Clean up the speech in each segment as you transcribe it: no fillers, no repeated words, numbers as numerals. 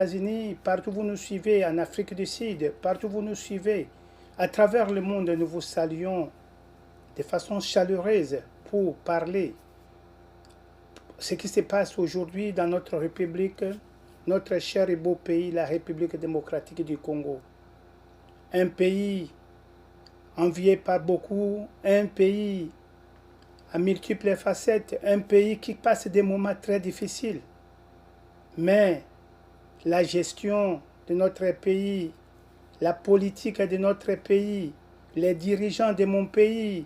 États-Unis, partout où vous nous suivez, en Afrique du Sud, partout où vous nous suivez, à travers le monde, nous vous saluons de façon chaleureuse pour parler ce qui se passe aujourd'hui dans notre République, notre cher et beau pays, la République démocratique du Congo. Un pays envié par beaucoup, un pays à multiples facettes, un pays qui passe des moments très difficiles. Mais la gestion de notre pays, la politique de notre pays, les dirigeants de mon pays,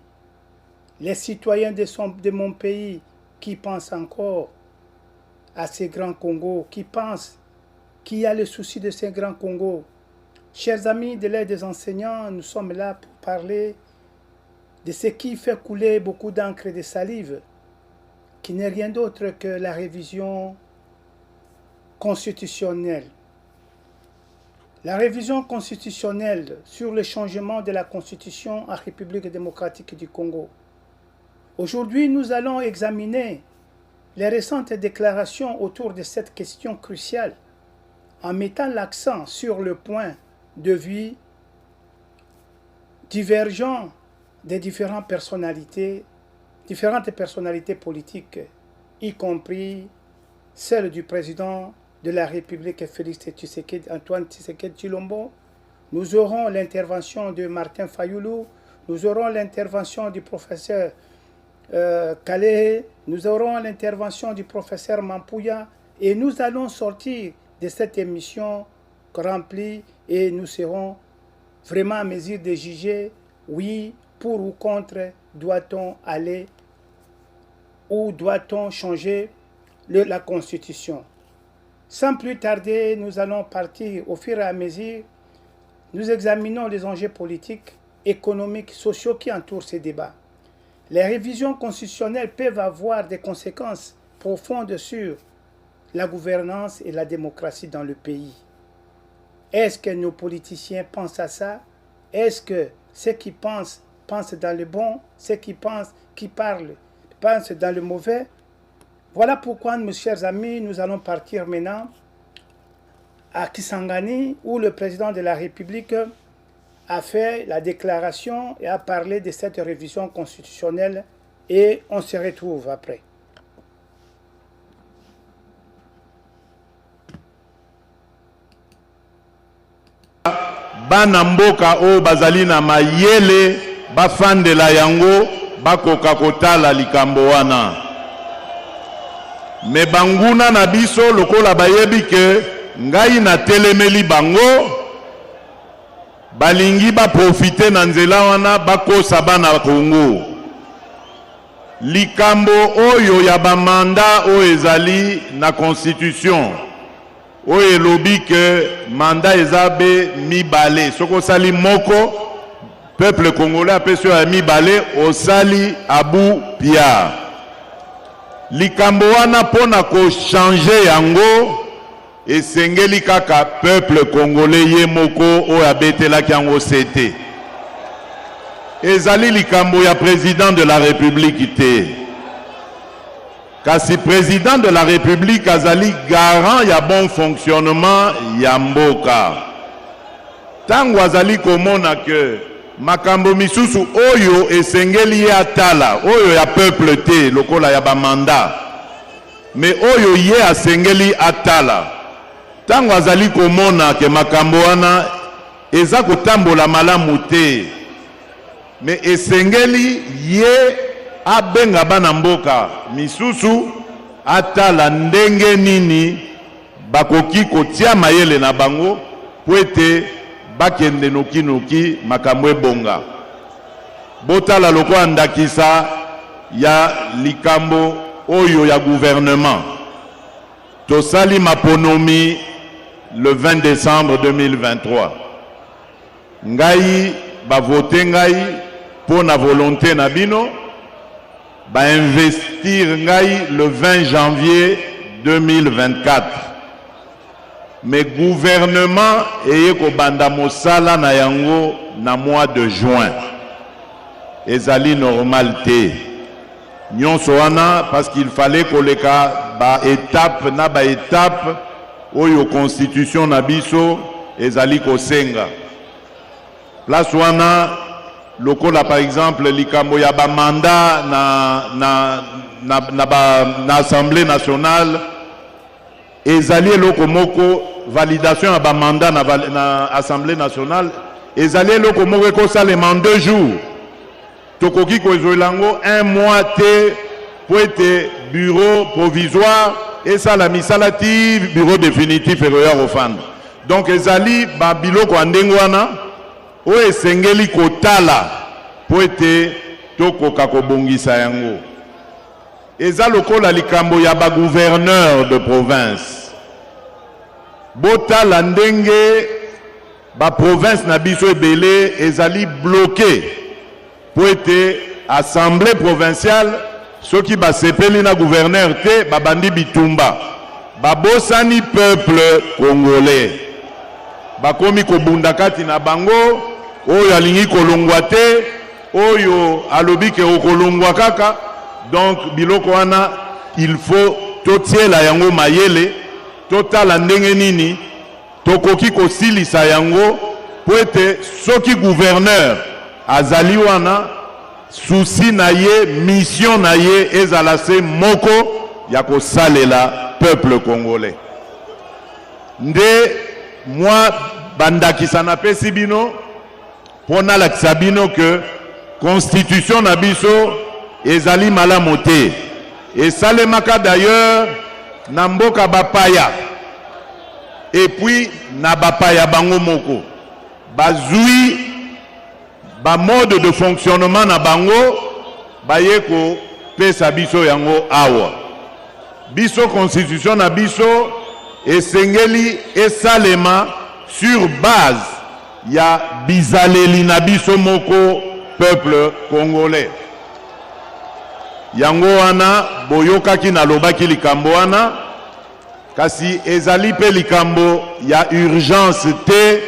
les citoyens de mon pays qui pensent encore à ces grands Congo, qui pensent qu'il y a le souci de ces grands Congo. Chers amis de l'aide des enseignants, nous sommes là pour parler de ce qui fait couler beaucoup d'encre et de salive, qui n'est rien d'autre que la révision constitutionnelle. La révision constitutionnelle sur le changement de la Constitution en République démocratique du Congo. Aujourd'hui, nous allons examiner les récentes déclarations autour de cette question cruciale en mettant l'accent sur le point de vue divergent des différentes personnalités politiques, y compris celle du président de la République Félix Tshisekedi, Antoine Tshisekedi Tshilombo. Nous aurons l'intervention de Martin Fayoulou, nous aurons l'intervention du professeur Calais, nous aurons l'intervention du professeur Mampouya et nous allons sortir de cette émission remplie et nous serons vraiment à mesure de juger, oui, pour ou contre, doit-on aller ou doit-on changer la Constitution. Sans plus tarder, nous allons partir au fur et à mesure. Nous examinons les enjeux politiques, économiques, sociaux qui entourent ces débats. Les révisions constitutionnelles peuvent avoir des conséquences profondes sur la gouvernance et la démocratie dans le pays. Est-ce que nos politiciens pensent à ça? Est-ce que ceux qui pensent dans le bon, ceux qui parlent dans le mauvais? Voilà pourquoi, mes chers amis, nous allons partir maintenant à Kisangani, où le président de la République a fait la déclaration et a parlé de cette révision constitutionnelle et on se retrouve après. Bana mboka o bazali na mayele bafandela yango bakoka kotala likambo wana. Me banguna na biso lokola bayebi ke ngai na telemeli bango balingi ba profite na nzela wana bakosa bana Kongo. Likambo oyo ya bamanda o ezali na constitution oyo elobi ke manda ezabe mibale soko sali moko peuple congolais apeso ya mibale osali abu pia. Likambo wana pona ko changer yango esengeli kaka peuple congolais ye moko oyo abetelaki yango sete. Ezali likambo ya président de la République te. Kasi président de la République azali garant ya bon fonctionnement ya mboka. Tango azali komona ke makambo misusu oyo esengeli ye atala, oyo ya peuple te lokola ya bamanda, me oyo ye asengeli atala. Tango azali komona ke makambo wana eza kotambola malamu te, me esengeli ye abenga bana mboka misusu atala ndenge nini bakoki kotia mayele na bango po ete bakende noki makambo ebonga. Botala lokola ndakisa ya likambo oyo ya gouvernement. Tosali maponomi le 20 décembre 2023. Ngai bavote ngai po na volonté na bino ba investir ngai le 20 janvier 2024. Mais gouvernement eye ko banda mosala na yango na mois de juin. Ezali normal te. Nyonso wana parce qu'il fallait koleka ba étape na ba étape oyo constitution na biso ezali kosenga. Place wana lokola par exemple likambo ya ba mandat na Assemblée nationale ezali eloko moko validation ya ba mandat na Assemblée nationale ezali eloko moko ekosalema en 2 jours. Tokoki kozoelango 1 mois te pour être bureau provisoire et ça la misalati bureau définitif et au fan. Donc ezali ba biloko andengo wana o esengeli kotala pour être tokoka kobongisa yango. Eza lokola likambo ya ba gouverneur de province. Botala ndenge ba province na biso ebele ezali bloqué pour être assemblée provinciale. Ceux qui ba sepeli na gouverneur te babandi bitumba babosani peuple congolais bakomi kobunda kati na bango oyo alingi kolongwa te oyo alobi ke okolongwa kaka. Donc biloko wana il faut totiela yango mayele totala ndenge nini tokoki kosilisa yango po ete soki gouverneur azali wana souci na ye mission na ye ezala se moko ya kosalela peuple congolais. Nde moi bandakisa na pesi bino pona lakisa bino que constitution na biso ezali malamu te esalemaka d'ailleurs na mboka bapaya et puis na bapaya bango moko bazui ba mode de fonctionnement na bango bayeko pesa biso yango awa biso constitution na biso esengeli esalema sur base ya bizaleli na biso moko peuple congolais. Yango wana boyokaki na lobaki likambo wana kasi ezali pe likambo ya urgence te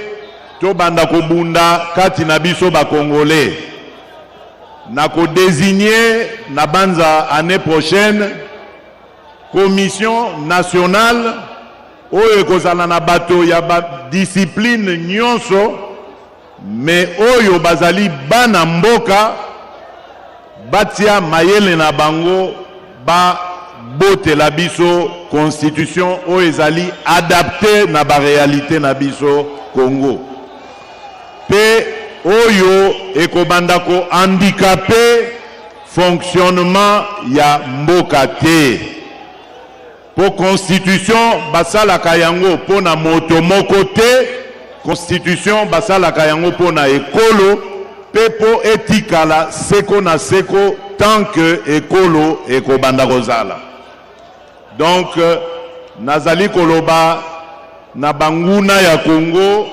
to banda kobunda kati na biso ba congolais na ko désigner na banza année prochaine commission nationale oyo ekozala na bato ya ba discipline nyonso mais oyo bazali bana mboka batia mayele na bango ba bote la biso constitution oyo ezali adapté na ba réalité na biso Congo pe oyo ekobanda ko handicapé fonctionnement ya mboka te po constitution basala kayango pona moto moko te constitution basala kayango pona ekolo pepo etikala seko na seko tant que ekolo ekobanda kozala. Donc nazali koloba na banguna ya Congo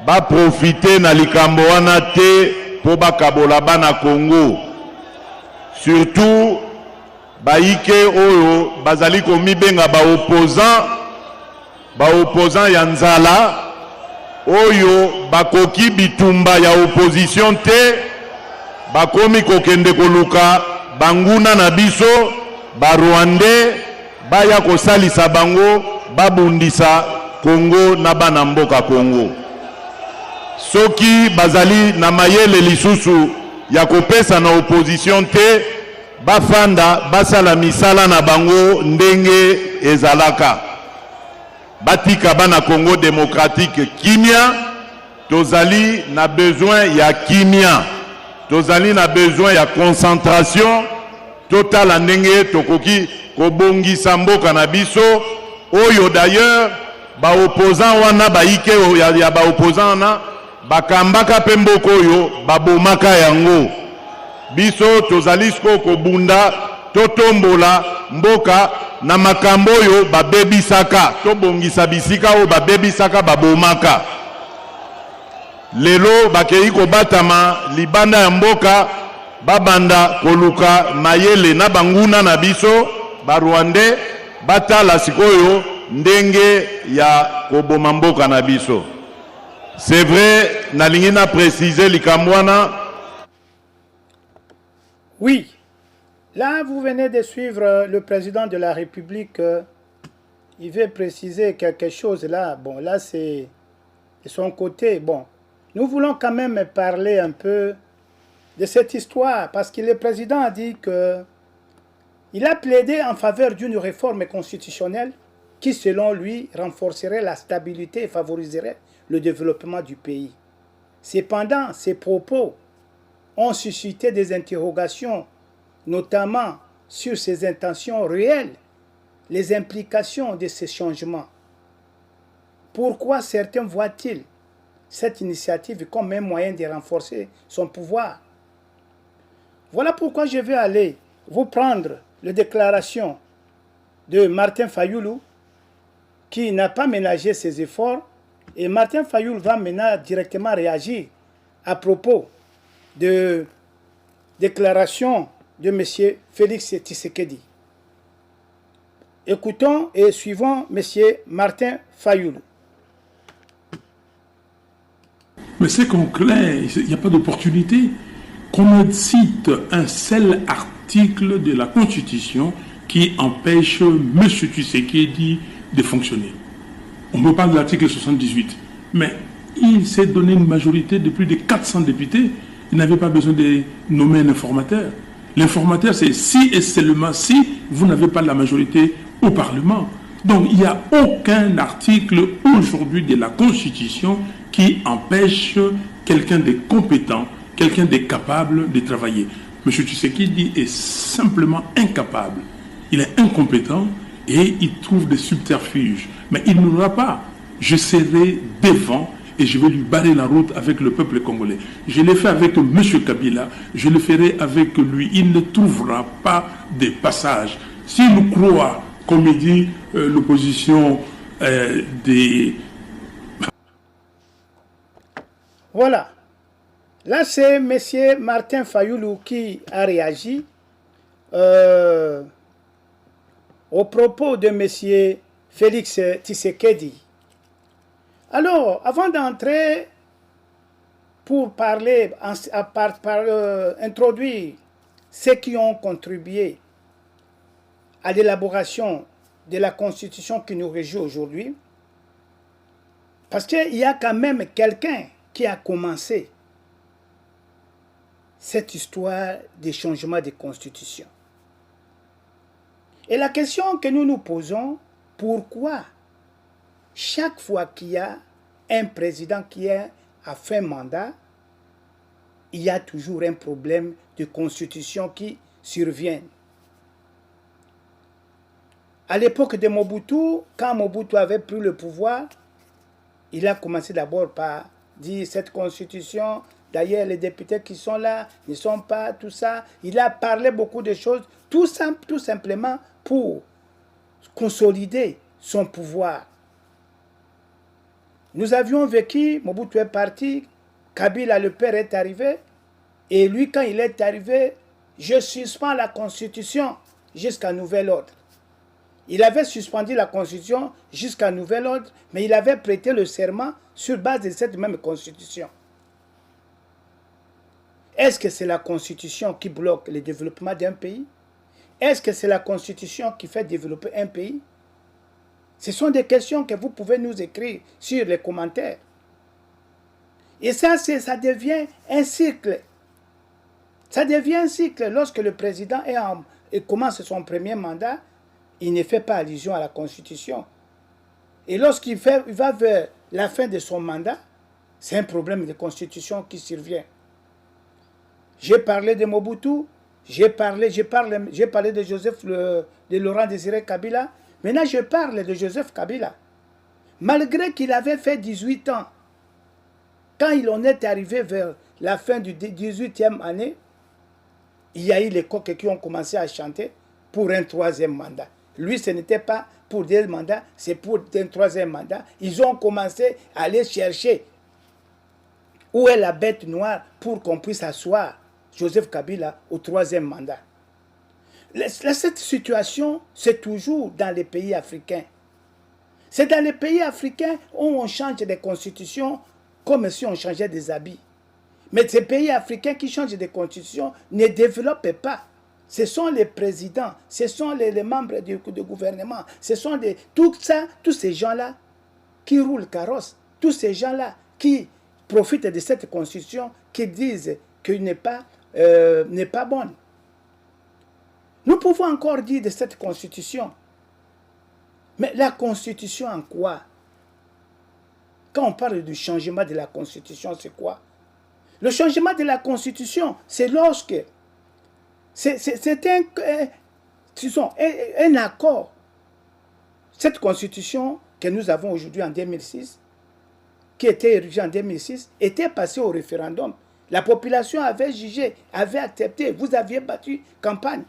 ba profiter na likambo wana te po bakabola bana Congo surtout baike oyo bazali komibenga ba opposant ya nzala oyo bakoki bitumba ya opposition te bakomi kokende koluka banguna na biso ba Rwandais baya kosalisa bango babundisa Congo na bana mboka Congo. Soki bazali na mayele lisusu ya kopesa na opposition te bafanda basala misala na bango ndenge ezalaka batika bana Congo démocratique kimia tozali na besoin ya kimia tozali na besoin ya concentration totala ndenge tokoki kobongisa mboka na biso oyo d'ailleurs ba opposant wana baike ya ba opposant na bakambaka pe mboka oyo babomaka yango biso tozali sko kobunda totombola mboka na makambo oyo babebisaka tobongisa bisika oyo babebisaka babomaka lelo bakei kobatama libanda ya mboka babanda koluka mayele na banguna na biso ba Rwandais batala sikoyo ndenge ya koboma mboka na biso. C'est vrai, nalingi na préciser likambo wana. Oui, là vous venez de suivre le président de la République il veut préciser quelque chose là. Bon, là, c'est de son côté. Bon, nous voulons quand même parler un peu de cette histoire, parce que le président a dit que il a plaidé en faveur d'une réforme constitutionnelle qui, selon lui, renforcerait la stabilité et favoriserait le développement du pays. Cependant, ces propos ont suscité des interrogations, notamment sur ses intentions réelles, les implications de ces changements. Pourquoi certains voient-ils cette initiative comme un moyen de renforcer son pouvoir? Voilà pourquoi je vais aller vous prendre la déclaration de Martin Fayoulou, qui n'a pas ménagé ses efforts, et Martin Fayoulou va maintenant directement réagir à propos de déclaration de M. Félix Tshisekedi. Écoutons et suivons M. Martin Fayoulou. Mais c'est qu'en clair, il n'y a pas d'opportunité qu'on me cite un seul article de la Constitution qui empêche M. Tshisekedi de fonctionner. On me parle de l'article 78, mais il s'est donné une majorité de plus de 400 députés. Il n'avait pas besoin de nommer un informateur. L'informateur, c'est si et seulement si vous n'avez pas la majorité au Parlement. Donc, il n'y a aucun article aujourd'hui de la Constitution qui empêche quelqu'un de compétent, quelqu'un de capable de travailler. M. Tshisekedi est simplement incapable. Il est incompétent et il trouve des subterfuges. Mais il n'aura pas. Je serai devant et je vais lui barrer la route avec le peuple congolais. Je l'ai fait avec M. Kabila, je le ferai avec lui. Il ne trouvera pas de passage. S'il croit, comme il dit l'opposition des... Voilà. Là, c'est M. Martin Fayoulou qui a réagi au propos de M. Félix Tshisekedi. Alors, avant d'entrer pour parler, introduire ceux qui ont contribué à l'élaboration de la Constitution qui nous régit aujourd'hui, parce qu'il y a quand même quelqu'un qui a commencé cette histoire des changements de Constitution. Et la question que nous nous posons, pourquoi chaque fois qu'il y a un président qui est à fin mandat, il y a toujours un problème de constitution qui survient. À l'époque de Mobutu, quand Mobutu avait pris le pouvoir, il a commencé d'abord par dire cette constitution, d'ailleurs les députés qui sont là ne sont pas, tout ça. Il a parlé beaucoup de choses, tout simplement pour consolider son pouvoir. Nous avions vécu, Mobutu est parti, Kabila le père est arrivé, et lui quand il est arrivé, je suspends la constitution jusqu'à nouvel ordre. Il avait suspendu la constitution jusqu'à nouvel ordre, mais il avait prêté le serment sur base de cette même constitution. Est-ce que c'est la constitution qui bloque le développement d'un pays? Est-ce que c'est la constitution qui fait développer un pays? Ce sont des questions que vous pouvez nous écrire sur les commentaires. Et ça devient un cycle. Ça devient un cycle. Lorsque le président commence son premier mandat, il ne fait pas allusion à la Constitution. Et lorsqu'il va vers la fin de son mandat, c'est un problème de Constitution qui survient. J'ai parlé de Mobutu, j'ai parlé de Joseph, de Laurent Désiré Kabila. Maintenant, je parle de Joseph Kabila. Malgré qu'il avait fait 18 ans, quand il en est arrivé vers la fin du 18e année, il y a eu les coqs qui ont commencé à chanter pour un troisième mandat. Lui, ce n'était pas pour deux mandats, c'est pour un troisième mandat. Ils ont commencé à aller chercher où est la bête noire pour qu'on puisse asseoir Joseph Kabila au troisième mandat. Cette situation, c'est toujours dans les pays africains. C'est dans les pays africains où on change des constitutions comme si on changeait des habits. Mais ces pays africains qui changent des constitutions ne développent pas. Ce sont les présidents, ce sont les membres du gouvernement, ce sont tout ça, tous ces gens-là qui roulent carrosse, tous ces gens-là qui profitent de cette constitution, qui disent qu'elle n'est pas bonne. Nous pouvons encore dire de cette constitution, mais la constitution en quoi? Quand on parle du changement de la constitution, c'est quoi? Le changement de la constitution, c'est lorsque c'est un accord. Cette constitution que nous avons aujourd'hui en 2006, qui était érigée en 2006, était passée au référendum. La population avait jugé, avait accepté. Vous aviez battu campagne.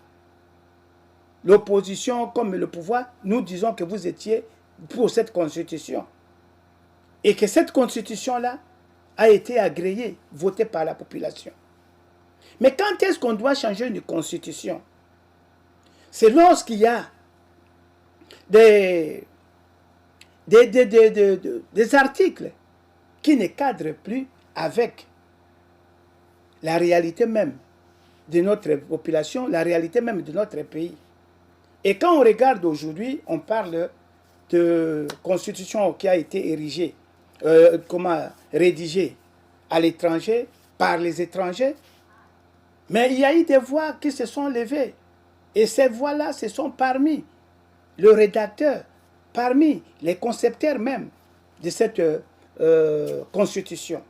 L'opposition comme le pouvoir, nous disons que vous étiez pour cette constitution. Et que cette constitution-là a été agréée, votée par la population. Mais quand est-ce qu'on doit changer une constitution? C'est lorsqu'il y a des articles qui ne cadrent plus avec la réalité même de notre population, la réalité même de notre pays. Et quand on regarde aujourd'hui, on parle de constitution qui a été érigée, rédigée à l'étranger, par les étrangers. Mais il y a eu des voix qui se sont levées. Et ces voix-là, ce sont parmi le rédacteur, parmi les concepteurs même de cette constitution.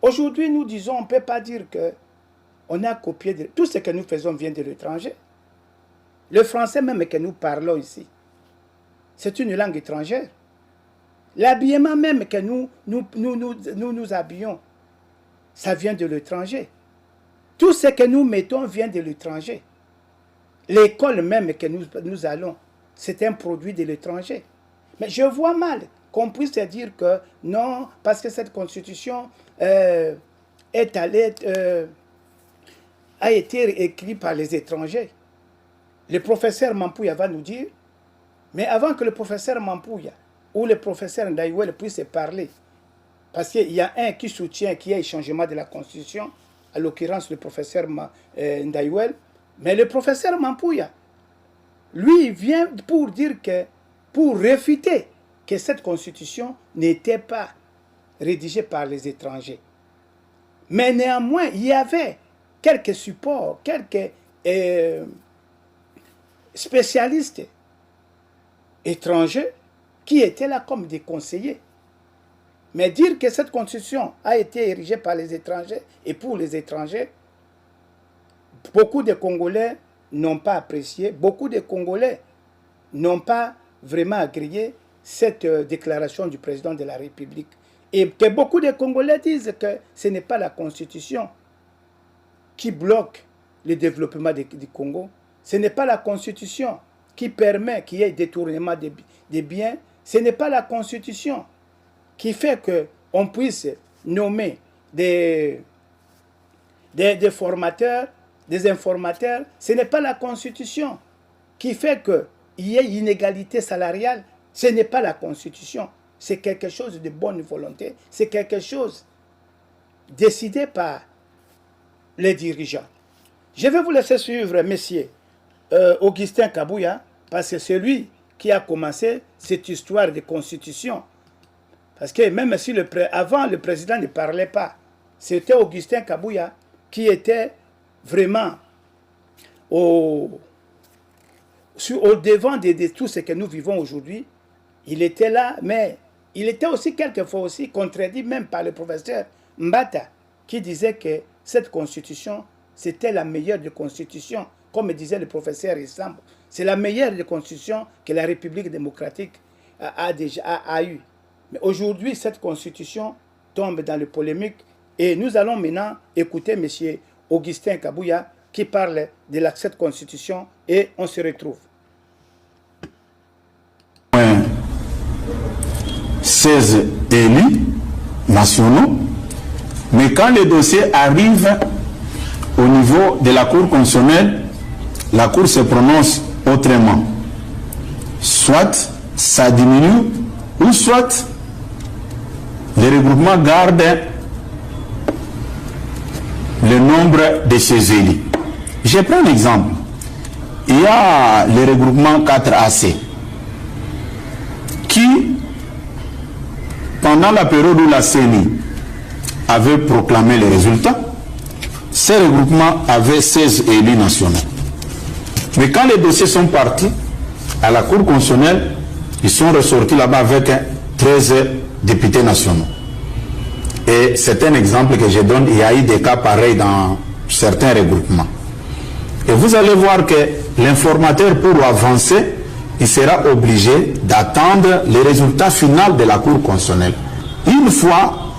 Aujourd'hui, nous disons, on ne peut pas dire qu'on a copié, tout ce que nous faisons vient de l'étranger. Le français même que nous parlons ici, c'est une langue étrangère. L'habillement même que nous habillons, ça vient de l'étranger. Tout ce que nous mettons vient de l'étranger. L'école même que nous allons, c'est un produit de l'étranger. Mais je vois mal qu'on puisse dire que non, parce que cette constitution a été écrite par les étrangers. Le professeur Mampouya va nous dire, mais avant que le professeur Mampouya ou le professeur Ndaïwel puisse parler, parce qu'il y a un qui soutient qu'il y ait changement de la constitution, à l'occurrence le professeur Ndaïwel, mais le professeur Mampouya, lui, vient pour dire que, pour réfuter que cette constitution n'était pas rédigée par les étrangers. Mais néanmoins, il y avait quelques supports, quelques spécialistes étrangers qui étaient là comme des conseillers. Mais dire que cette constitution a été érigée par les étrangers et pour les étrangers, beaucoup de Congolais n'ont pas apprécié, beaucoup de Congolais n'ont pas vraiment agréé cette déclaration du président de la République. Et que beaucoup de Congolais disent que ce n'est pas la constitution qui bloque le développement du Congo. Ce n'est pas la constitution qui permet qu'il y ait détournement des biens. Ce n'est pas la constitution qui fait qu'on puisse nommer des formateurs, des informateurs. Ce n'est pas la constitution qui fait qu'il y ait inégalité salariale. Ce n'est pas la constitution. C'est quelque chose de bonne volonté. C'est quelque chose décidé par les dirigeants. Je vais vous laisser suivre, messieurs, Augustin Kabouya, parce que c'est lui qui a commencé cette histoire de constitution. Parce que même si avant le président ne parlait pas, c'était Augustin Kabouya qui était vraiment au devant de tout ce que nous vivons aujourd'hui. Il était là, mais il était aussi quelquefois aussi contredit même par le professeur Mbata, qui disait que cette constitution, c'était la meilleure des constitutions, comme disait le professeur Issambo. C'est la meilleure des constitutions que la République démocratique a eue. Mais aujourd'hui, cette constitution tombe dans le polémique et nous allons maintenant écouter M. Augustin Kabouya qui parle de cette constitution et on se retrouve. 16 élus nationaux, mais quand le dossier arrive au niveau de la Cour constitutionnelle, la Cour se prononce autrement. Soit ça diminue, ou soit le regroupement garde le nombre de ces élus. Je prends un exemple. Il y a le regroupement 4AC qui, pendant la période où la CENI avait proclamé les résultats, ces regroupements avaient 16 élus nationaux. Mais quand les dossiers sont partis à la Cour constitutionnelle, ils sont ressortis là-bas avec 13 députés nationaux. Et c'est un exemple que je donne, il y a eu des cas pareils dans certains regroupements. Et vous allez voir que l'informateur, pour avancer, il sera obligé d'attendre les résultats finaux de la Cour constitutionnelle. Une fois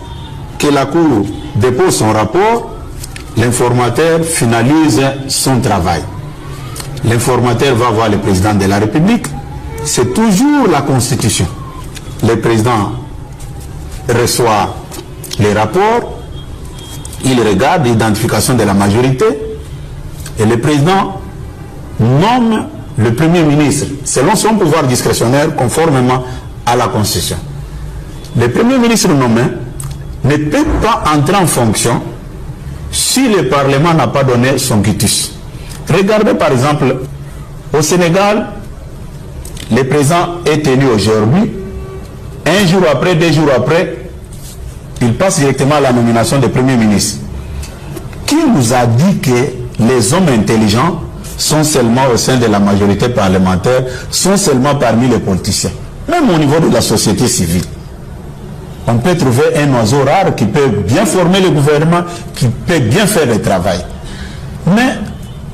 que la Cour dépose son rapport, l'informateur finalise son travail. L'informateur va voir le président de la République. C'est toujours la Constitution. Le président reçoit les rapports, il regarde l'identification de la majorité et le président nomme le Premier ministre selon son pouvoir discrétionnaire conformément à la Constitution. Le Premier ministre nommé ne peut pas entrer en fonction si le Parlement n'a pas donné son quitus. Regardez par exemple, au Sénégal, le président est élu aujourd'hui, un jour après, 2 jours après, il passe directement à la nomination du Premier ministre. Qui nous a dit que les hommes intelligents sont seulement au sein de la majorité parlementaire, sont seulement parmi les politiciens? Même au niveau de la société civile, on peut trouver un oiseau rare qui peut bien former le gouvernement, qui peut bien faire le travail. Mais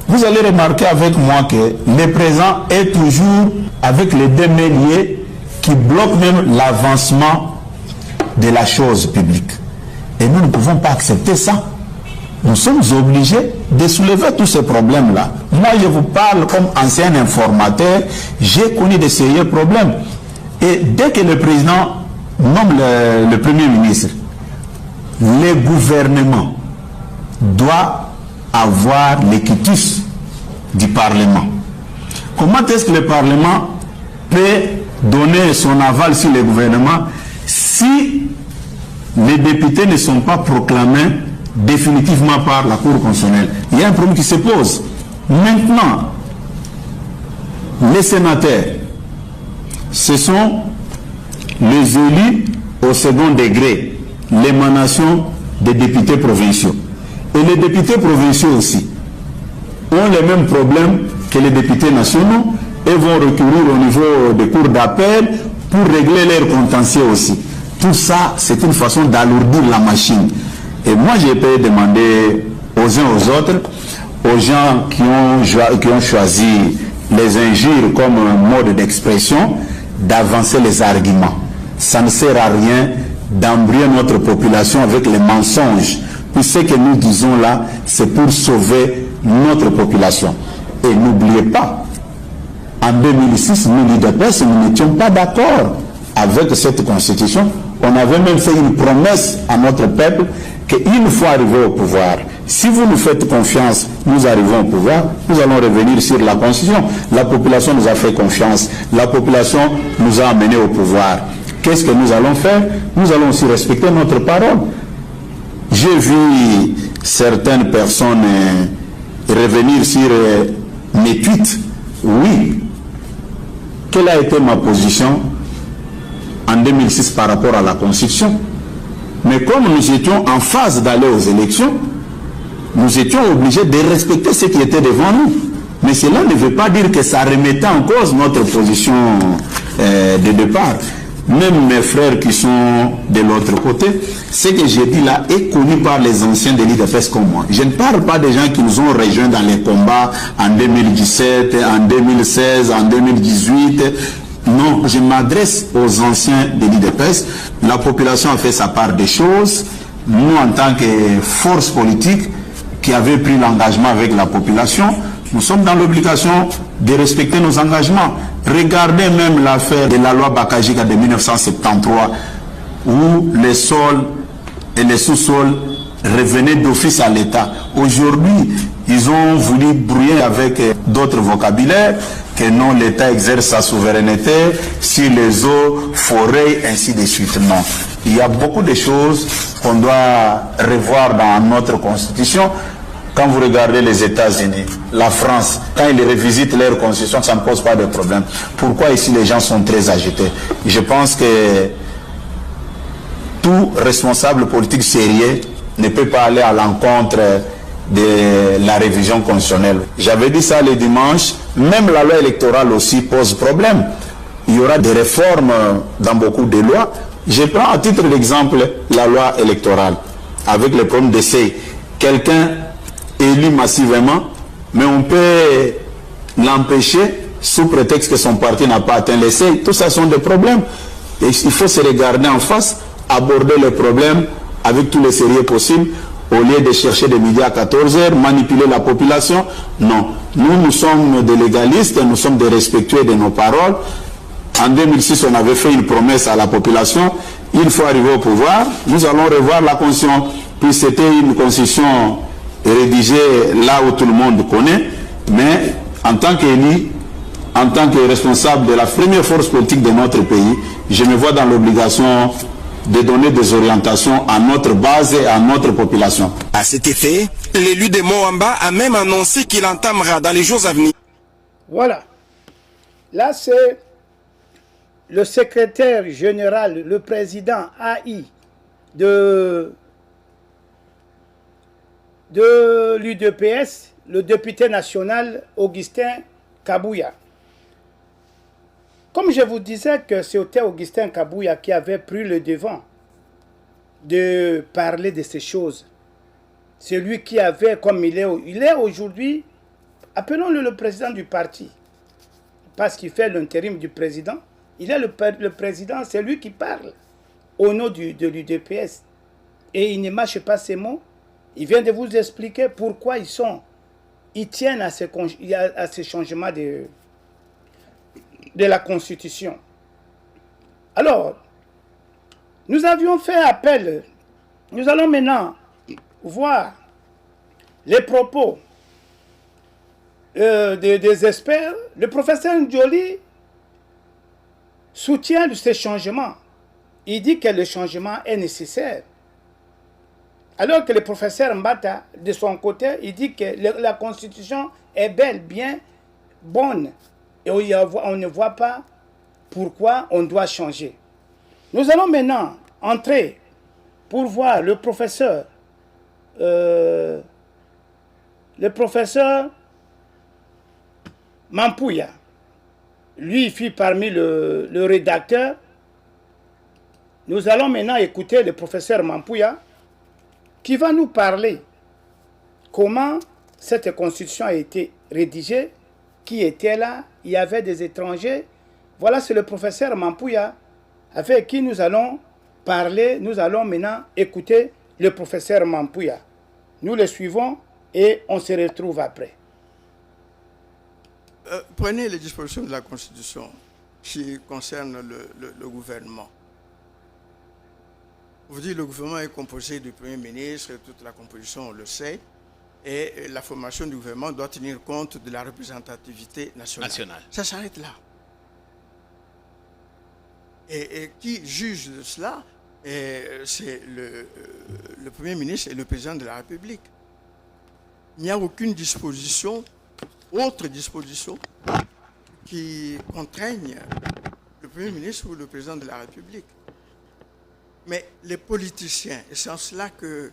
vous allez remarquer avec moi que le président est toujours avec les deux mains liées qui bloquent même l'avancement de la chose publique. Et nous ne pouvons pas accepter ça. Nous sommes obligés de soulever tous ces problèmes-là. Moi, je vous parle comme ancien informateur, j'ai connu de sérieux problèmes. Et dès que le président nomme le Premier ministre, le gouvernement doit avoir l'équitus du Parlement. Comment est-ce que le Parlement peut donner son aval sur le gouvernement si les députés ne sont pas proclamés définitivement par la Cour constitutionnelle? Il y a un problème qui se pose. Maintenant, les sénateurs, ce sont les élus au second degré, l'émanation des députés provinciaux. Et les députés provinciaux aussi ont les mêmes problèmes que les députés nationaux et vont recourir au niveau des cours d'appel pour régler leurs contentieux aussi. Tout ça, c'est une façon d'alourdir la machine. Et moi, je peux demander aux uns aux autres, aux gens qui ont choisi les injures comme un mode d'expression, d'avancer les arguments. Ça ne sert à rien d'embrouiller notre population avec les mensonges. Puis ce que nous disons là, c'est pour sauver notre population. Et n'oubliez pas, en 2006, nous, l'UDPS, nous n'étions pas d'accord avec cette constitution. On avait même fait une promesse à notre peuple qu'une fois arrivé au pouvoir, si vous nous faites confiance, nous arrivons au pouvoir, nous allons revenir sur la constitution. La population nous a fait confiance, la population nous a amenés au pouvoir. Qu'est-ce que nous allons faire? Nous allons aussi respecter notre parole. J'ai vu certaines personnes revenir sur mes tweets. Oui. Quelle a été ma position en 2006 par rapport à la Constitution? Mais comme nous étions en phase d'aller aux élections, nous étions obligés de respecter ce qui était devant nous. Mais cela ne veut pas dire que ça remettait en cause notre position de départ. Même mes frères qui sont de l'autre côté, ce que j'ai dit là est connu par les anciens de l'UDPS comme moi. Je ne parle pas des gens qui nous ont rejoints dans les combats en 2017, en 2016, en 2018. Non, je m'adresse aux anciens de l'UDPS. La population a fait sa part des choses. Nous, en tant que force politique qui avait pris l'engagement avec la population, nous sommes dans l'obligation de respecter nos engagements. Regardez même l'affaire de la loi Bakajika de 1973, où les sols et les sous-sols revenaient d'office à l'État. Aujourd'hui, ils ont voulu brouiller avec d'autres vocabulaires, que non, l'État exerce sa souveraineté sur les eaux, forêts, ainsi de suite. Non. Il y a beaucoup de choses qu'on doit revoir dans notre constitution. Quand vous regardez les États-Unis, la France, quand ils revisitent leur constitution, ça ne pose pas de problème. Pourquoi ici les gens sont très agités? Je pense que tout responsable politique sérieux ne peut pas aller à l'encontre de la révision constitutionnelle. J'avais dit ça le dimanche, même la loi électorale aussi pose problème. Il y aura des réformes dans beaucoup de lois. Je prends à titre d'exemple la loi électorale, avec le problème d'essai. Quelqu'un élu massivement, mais on peut l'empêcher sous prétexte que son parti n'a pas atteint les seuils. Tout ça sont des problèmes. Et il faut se regarder en face, aborder les problèmes avec tous les sérieux possibles, au lieu de chercher des médias à 14 heures, manipuler la population. Non, nous sommes des légalistes, nous sommes des respectueux de nos paroles. En 2006, on avait fait une promesse à la population. Il faut arriver au pouvoir. Nous allons revoir la constitution. Puis c'était une constitution rédigée là où tout le monde connaît. Mais en tant qu'élu, en tant que responsable de la première force politique de notre pays, je me vois dans l'obligation de donner des orientations à notre base et à notre population. À cet effet, l'élu de Moamba a même annoncé qu'il entamera dans les jours à venir. Voilà. Là, c'est le secrétaire général, le président AI de l'UDPS, le député national Augustin Kabouya. Comme je vous disais que c'était Augustin Kabouya qui avait pris le devant de parler de ces choses. C'est lui qui avait, comme il est aujourd'hui, appelons-le le président du parti, parce qu'il fait l'intérim du président. Il est le président, c'est lui qui parle au nom de l'UDPS. Et il ne mâche pas ses mots. Il vient de vous expliquer pourquoi ils tiennent à ce changement de la Constitution. Alors, nous avions fait appel. Nous allons maintenant voir les propos des experts. Le professeur Njoli soutient ces changements. Il dit que le changement est nécessaire. Alors que le professeur Mbata, de son côté, il dit que la Constitution est belle, bien, bonne. Et on ne voit pas pourquoi on doit changer. Nous allons maintenant entrer pour voir le professeur Mampouya. Lui, il fut parmi le rédacteur. Nous allons maintenant écouter le professeur Mampouya qui va nous parler comment cette constitution a été rédigée, qui était là, il y avait des étrangers. Voilà, c'est le professeur Mampouya avec qui nous allons parler. Nous allons maintenant écouter le professeur Mampouya. Nous le suivons et on se retrouve après. Prenez les dispositions de la Constitution qui concernent le gouvernement. Vous dites que le gouvernement est composé du Premier ministre, toute la composition, on le sait, et la formation du gouvernement doit tenir compte de la représentativité nationale. Ça s'arrête là. Et qui juge de cela, c'est le Premier ministre et le Président de la République. Il n'y a aucune disposition, autre disposition, qui contraigne le Premier ministre ou le Président de la République. Mais les politiciens, et c'est en cela qu'ils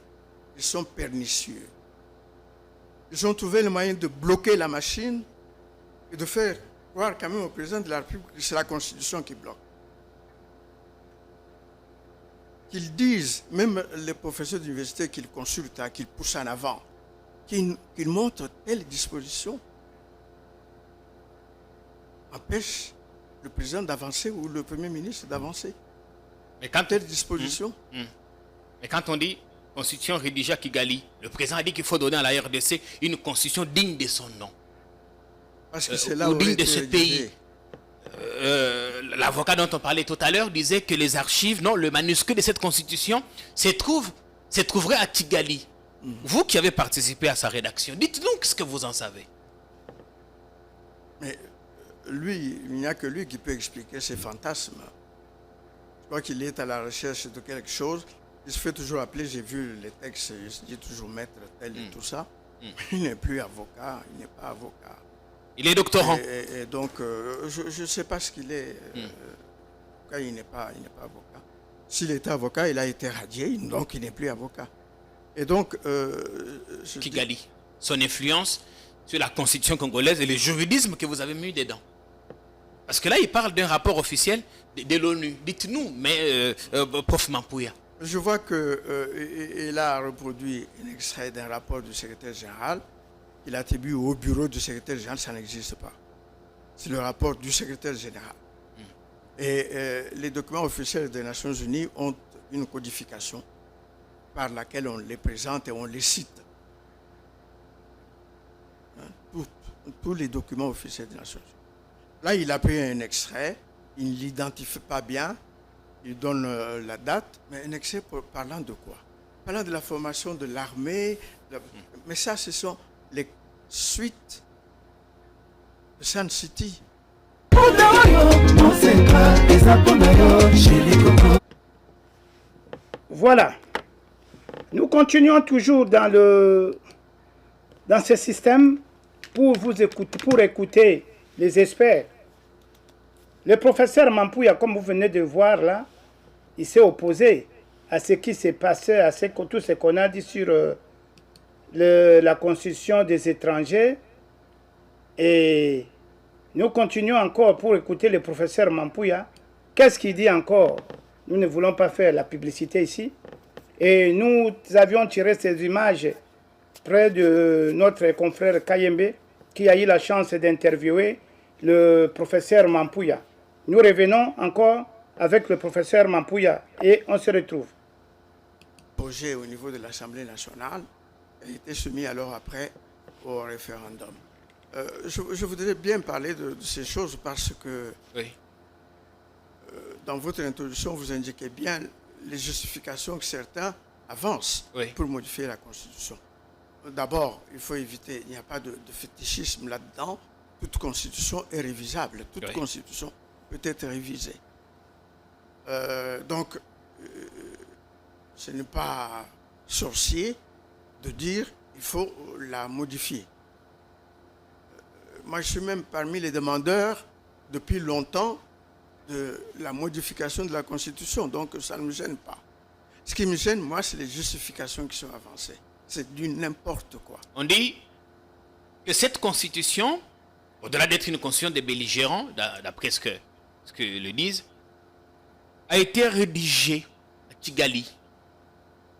sont pernicieux, ils ont trouvé le moyen de bloquer la machine et de faire croire quand même au Président de la République que c'est la Constitution qui bloque. Qu'ils disent, même les professeurs d'université qu'ils consultent, qu'ils poussent en avant, qu'ils montrent telle disposition empêche le président d'avancer ou le Premier ministre d'avancer. Mais quand telle disposition. Mais quand on dit constitution rédigée à Kigali, le président a dit qu'il faut donner à la RDC une constitution digne de son nom. Parce que c'est là ou où digne de ce pays. L'avocat dont on parlait tout à l'heure disait que les archives, non, le manuscrit de cette constitution se trouverait à Kigali. Vous qui avez participé à sa rédaction, dites-nous ce que vous en savez. Mais lui, il n'y a que lui qui peut expliquer ses fantasmes. Je crois qu'il est à la recherche de quelque chose. Il se fait toujours appeler, j'ai vu les textes, il se dit toujours maître tel et tout ça. Il n'est plus avocat, il n'est pas avocat. Il est doctorant. Et donc, je ne sais pas ce qu'il est. Il n'est pas avocat. S'il était avocat, il a été radié, donc il n'est plus avocat. Et donc, Kigali, son influence sur la constitution congolaise et le juridisme que vous avez mis dedans. Parce que là, il parle d'un rapport officiel de l'ONU. Dites-nous, mais prof Mampouya. Je vois qu'il a reproduit un extrait d'un rapport du secrétaire général qu'il attribue au bureau du secrétaire général. Ça n'existe pas. C'est le rapport du secrétaire général. Et les documents officiels des Nations Unies ont une codification par laquelle on les présente et on les cite. Tous les documents officiels des Nations Unies. Là, il a pris un extrait, il ne l'identifie pas bien, il donne la date, mais un extrait parlant de quoi? Parlant de la formation de l'armée, mais ça, ce sont les suites de Sun City. Voilà. Nous continuons toujours dans ce système pour écouter les experts. Le professeur Mampouya, comme vous venez de voir là, il s'est opposé à ce qui s'est passé, à tout ce qu'on a dit sur la constitution des étrangers. Et nous continuons encore pour écouter le professeur Mampouya. Qu'est-ce qu'il dit encore? Nous ne voulons pas faire la publicité ici. Et nous avions tiré ces images près de notre confrère Kayembe, qui a eu la chance d'interviewer le professeur Mampouya. Nous revenons encore avec le professeur Mampouya et on se retrouve. Le projet au niveau de l'Assemblée nationale a été soumis alors après au référendum. Je voudrais bien parler de ces choses parce que dans votre introduction, vous indiquez bien les justifications que certains avancent pour modifier la Constitution. D'abord, il faut éviter, il n'y a pas de fétichisme là-dedans. Toute Constitution est révisable. Toute Constitution peut être révisée. Donc, ce n'est pas sorcier de dire qu'il faut la modifier. Moi, je suis même parmi les demandeurs depuis longtemps de la modification de la Constitution. Donc, ça ne me gêne pas. Ce qui me gêne, moi, c'est les justifications qui sont avancées. C'est du n'importe quoi. On dit que cette Constitution, au-delà d'être une constitution des belligérants, d'après ce que le disent, a été rédigée à Kigali.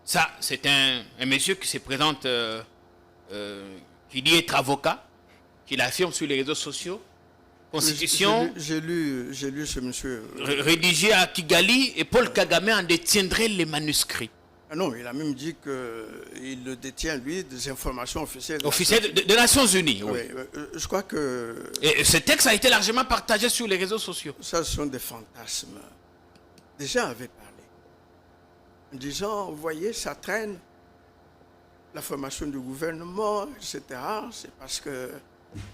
Ça, c'est un monsieur qui se présente, qui dit être avocat, qui l'affirme sur les réseaux sociaux. Constitution. J'ai lu ce monsieur. Rédigé à Kigali, et Paul Kagame en détiendrait les manuscrits. Ah non, il a même dit qu'il le détient, lui, des informations officielles. Officielles des Nations Unies, oui. Je crois que... Et ce texte a été largement partagé sur les réseaux sociaux. Ça, ce sont des fantasmes. Des gens avaient parlé. En disant, vous voyez, ça traîne. La formation du gouvernement, etc. C'est parce que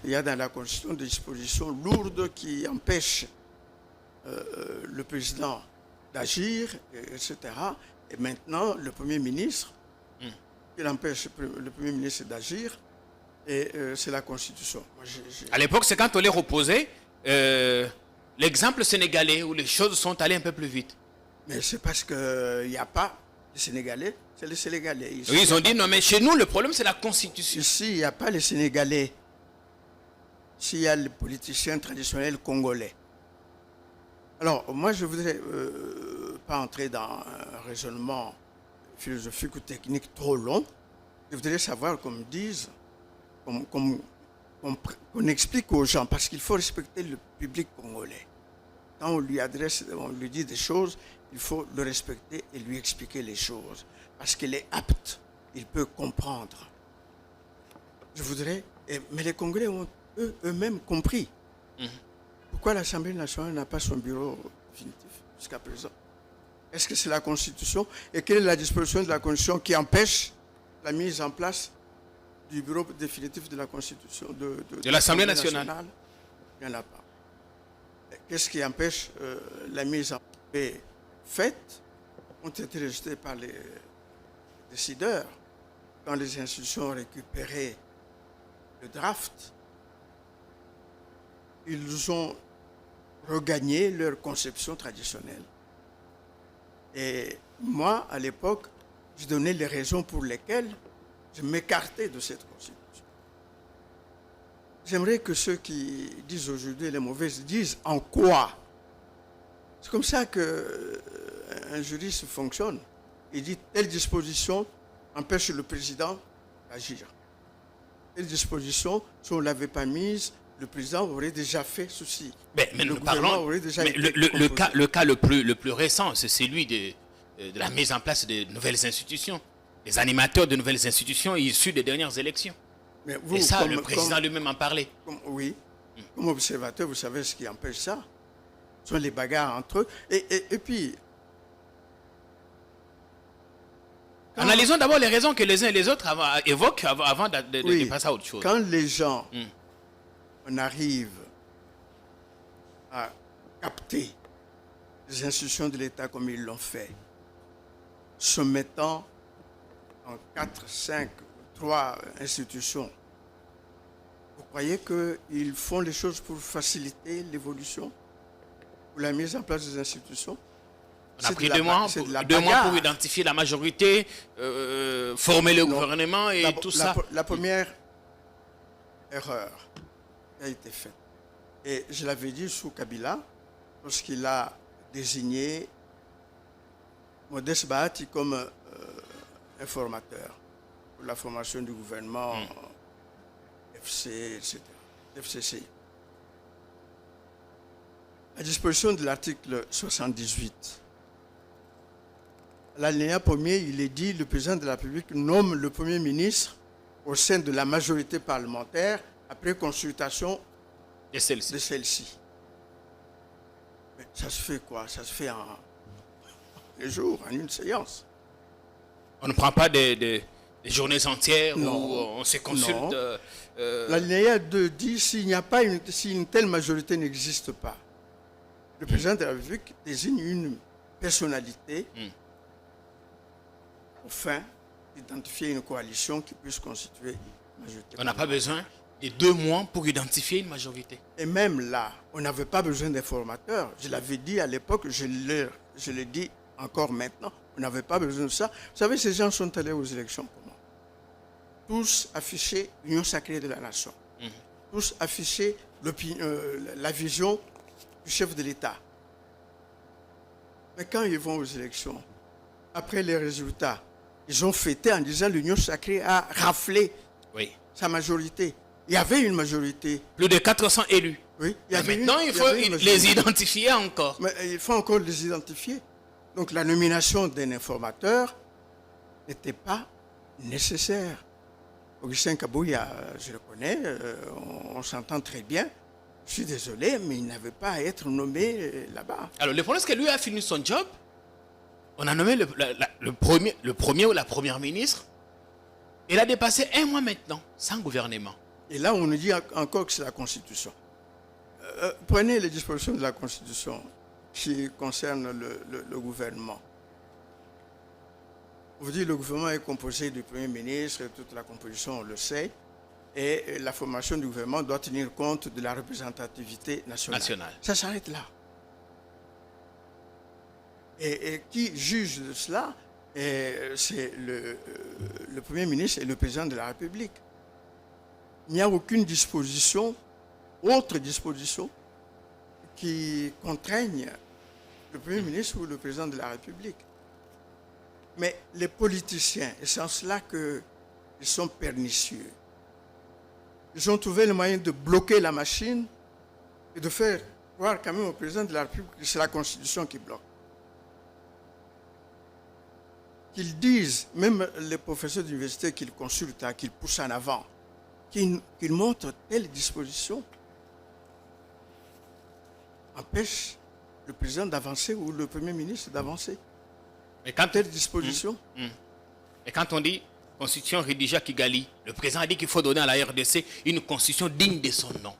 il y a dans la Constitution des dispositions lourdes qui empêchent le président d'agir, etc. Et maintenant, le Premier ministre, il empêche le Premier ministre d'agir, et c'est la Constitution. Moi, à l'époque, c'est quand on les reposait, l'exemple sénégalais, où les choses sont allées un peu plus vite. Mais c'est parce qu'il n'y a pas les Sénégalais, c'est les Sénégalais. Ici, oui, ils ont dit, non, mais chez nous, le problème, c'est la Constitution. Ici, il n'y a pas les Sénégalais. S'il y a les politiciens traditionnels congolais. Alors, moi, je ne voudrais pas entrer dans un raisonnement philosophique ou technique trop long. Je voudrais savoir qu'on me dise, qu'on explique aux gens, parce qu'il faut respecter le public congolais. Quand on lui dit des choses, il faut le respecter et lui expliquer les choses. Parce qu'il est apte, il peut comprendre. Je voudrais... Mais les Congolais ont eux-mêmes compris. Pourquoi l'Assemblée nationale n'a pas son bureau définitif jusqu'à présent? Est-ce que c'est la Constitution? Et quelle est la disposition de la Constitution qui empêche la mise en place du bureau définitif de la Constitution de l'Assemblée nationale? Il n'y en a pas. Qu'est-ce qui empêche la mise en place faite? Ont été rejetées par les décideurs. quand les institutions ont récupéré le draft, ils ont regagné leur conception traditionnelle. Et moi, à l'époque, je donnais les raisons pour lesquelles je m'écartais de cette constitution. J'aimerais que ceux qui disent aujourd'hui les mauvaises disent en quoi. C'est comme ça qu'un juriste fonctionne. Il dit telle disposition empêche le président d'agir. Telle disposition, si on ne l'avait pas mise, le président aurait déjà fait ceci. Mais le nous gouvernement parlons, aurait déjà mais été le composé. cas le plus récent, c'est celui de la mise en place de nouvelles institutions. Les animateurs de nouvelles institutions issus des dernières élections. Mais vous, Et ça, le président lui-même en parlait. Oui, comme observateur, vous savez ce qui empêche ça. Ce sont les bagarres entre eux. Et puis... Analysons d'abord les raisons que les uns et les autres évoquent avant de passer à autre chose. Quand les gens, on arrive à capter les institutions de l'État comme ils l'ont fait, se mettant en 4, 5, 3 institutions, vous croyez qu'ils font les choses pour faciliter l'évolution, pour la mise en place des institutions? On a pris 2 mois pour identifier la majorité, former le gouvernement et tout ça. La première erreur qui a été faite, et je l'avais dit sous Kabila, lorsqu'il a désigné Modeste Bahati comme informateur pour la formation du gouvernement FC, etc., FCC. À disposition de l'article 78, l'alinéa premier, il est dit, le président de la République nomme le Premier ministre au sein de la majorité parlementaire après consultation de celle-ci. Mais ça se fait quoi? Ça se fait en les jours, en une séance. On ne prend pas des journées entières où on se consulte. L'alinéa 2 dit si une telle majorité n'existe pas, le président de la République désigne une personnalité afin d'identifier une coalition qui puisse constituer une majorité. On n'a pas besoin de 2 mois pour identifier une majorité. Et même là, on n'avait pas besoin d'informateurs. Je l'avais dit à l'époque, je le dis encore maintenant, on n'avait pas besoin de ça. Vous savez, ces gens sont allés aux élections comment? Tous affichaient l'union sacrée de la nation. Tous affichaient la vision du chef de l'État. Mais quand ils vont aux élections, après les résultats, ils ont fêté en disant l'union sacrée a raflé sa majorité. Il y avait une majorité. Plus de 400 élus. Oui. Maintenant, il faut les identifier encore. Mais il faut encore les identifier. Donc la nomination d'un informateur n'était pas nécessaire. Augustin Kabouya, je le connais, on s'entend très bien. Je suis désolé, mais il n'avait pas à être nommé là-bas. Alors le problème, c'est que lui a fini son job. On a nommé le premier ou la première ministre. Il a dépassé 1 mois maintenant, sans gouvernement. Et là, on nous dit encore que c'est la Constitution. Prenez les dispositions de la Constitution qui concernent le gouvernement. On vous dit que le gouvernement est composé du Premier ministre, toute la composition, on le sait, et la formation du gouvernement doit tenir compte de la représentativité nationale. Ça s'arrête là. Et qui juge de cela, c'est le Premier ministre et le Président de la République. Il n'y a aucune autre disposition, qui contraigne le Premier ministre ou le Président de la République. Mais les politiciens, et c'est en cela qu'ils sont pernicieux, ils ont trouvé le moyen de bloquer la machine et de faire croire quand même au Président de la République que c'est la Constitution qui bloque. Qu'ils disent, même les professeurs d'université qu'ils consultent, qu'ils poussent en avant, qu'ils montrent telle disposition empêche le président d'avancer ou le Premier ministre d'avancer. Mais quand telle disposition. Et quand on dit constitution rédigée à Kigali, le président a dit qu'il faut donner à la RDC une constitution digne de son nom.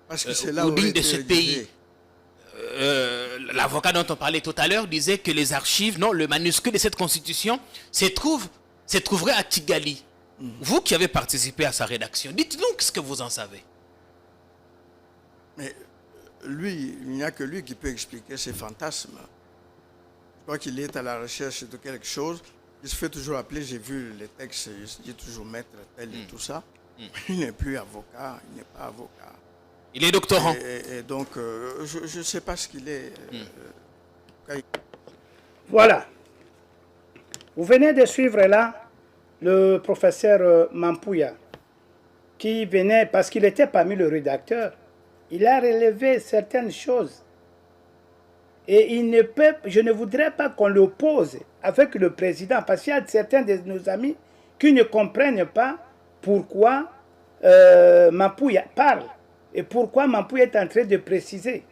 Parce que c'est là ou digne de ce pays. L'avocat dont on parlait tout à l'heure disait que les archives, non, le manuscrit de cette constitution se trouve se trouverait à Kigali. Vous qui avez participé à sa rédaction, dites-nous ce que vous en savez. Mais lui, il n'y a que lui qui peut expliquer ses fantasmes. Je crois qu'il est à la recherche de quelque chose. Il se fait toujours appeler, j'ai vu les textes, il se dit toujours maître tel et tout ça. Il n'est plus avocat, il n'est pas avocat. Il est doctorant. Et donc, je ne sais pas ce qu'il est. Voilà. Vous venez de suivre là le professeur Mampouya, qui venait, parce qu'il était parmi le rédacteur, il a relevé certaines choses. Et il ne peut, je ne voudrais pas qu'on l'oppose avec le président, parce qu'il y a certains de nos amis qui ne comprennent pas pourquoi Mampouya parle et pourquoi Mampouya est en train de préciser.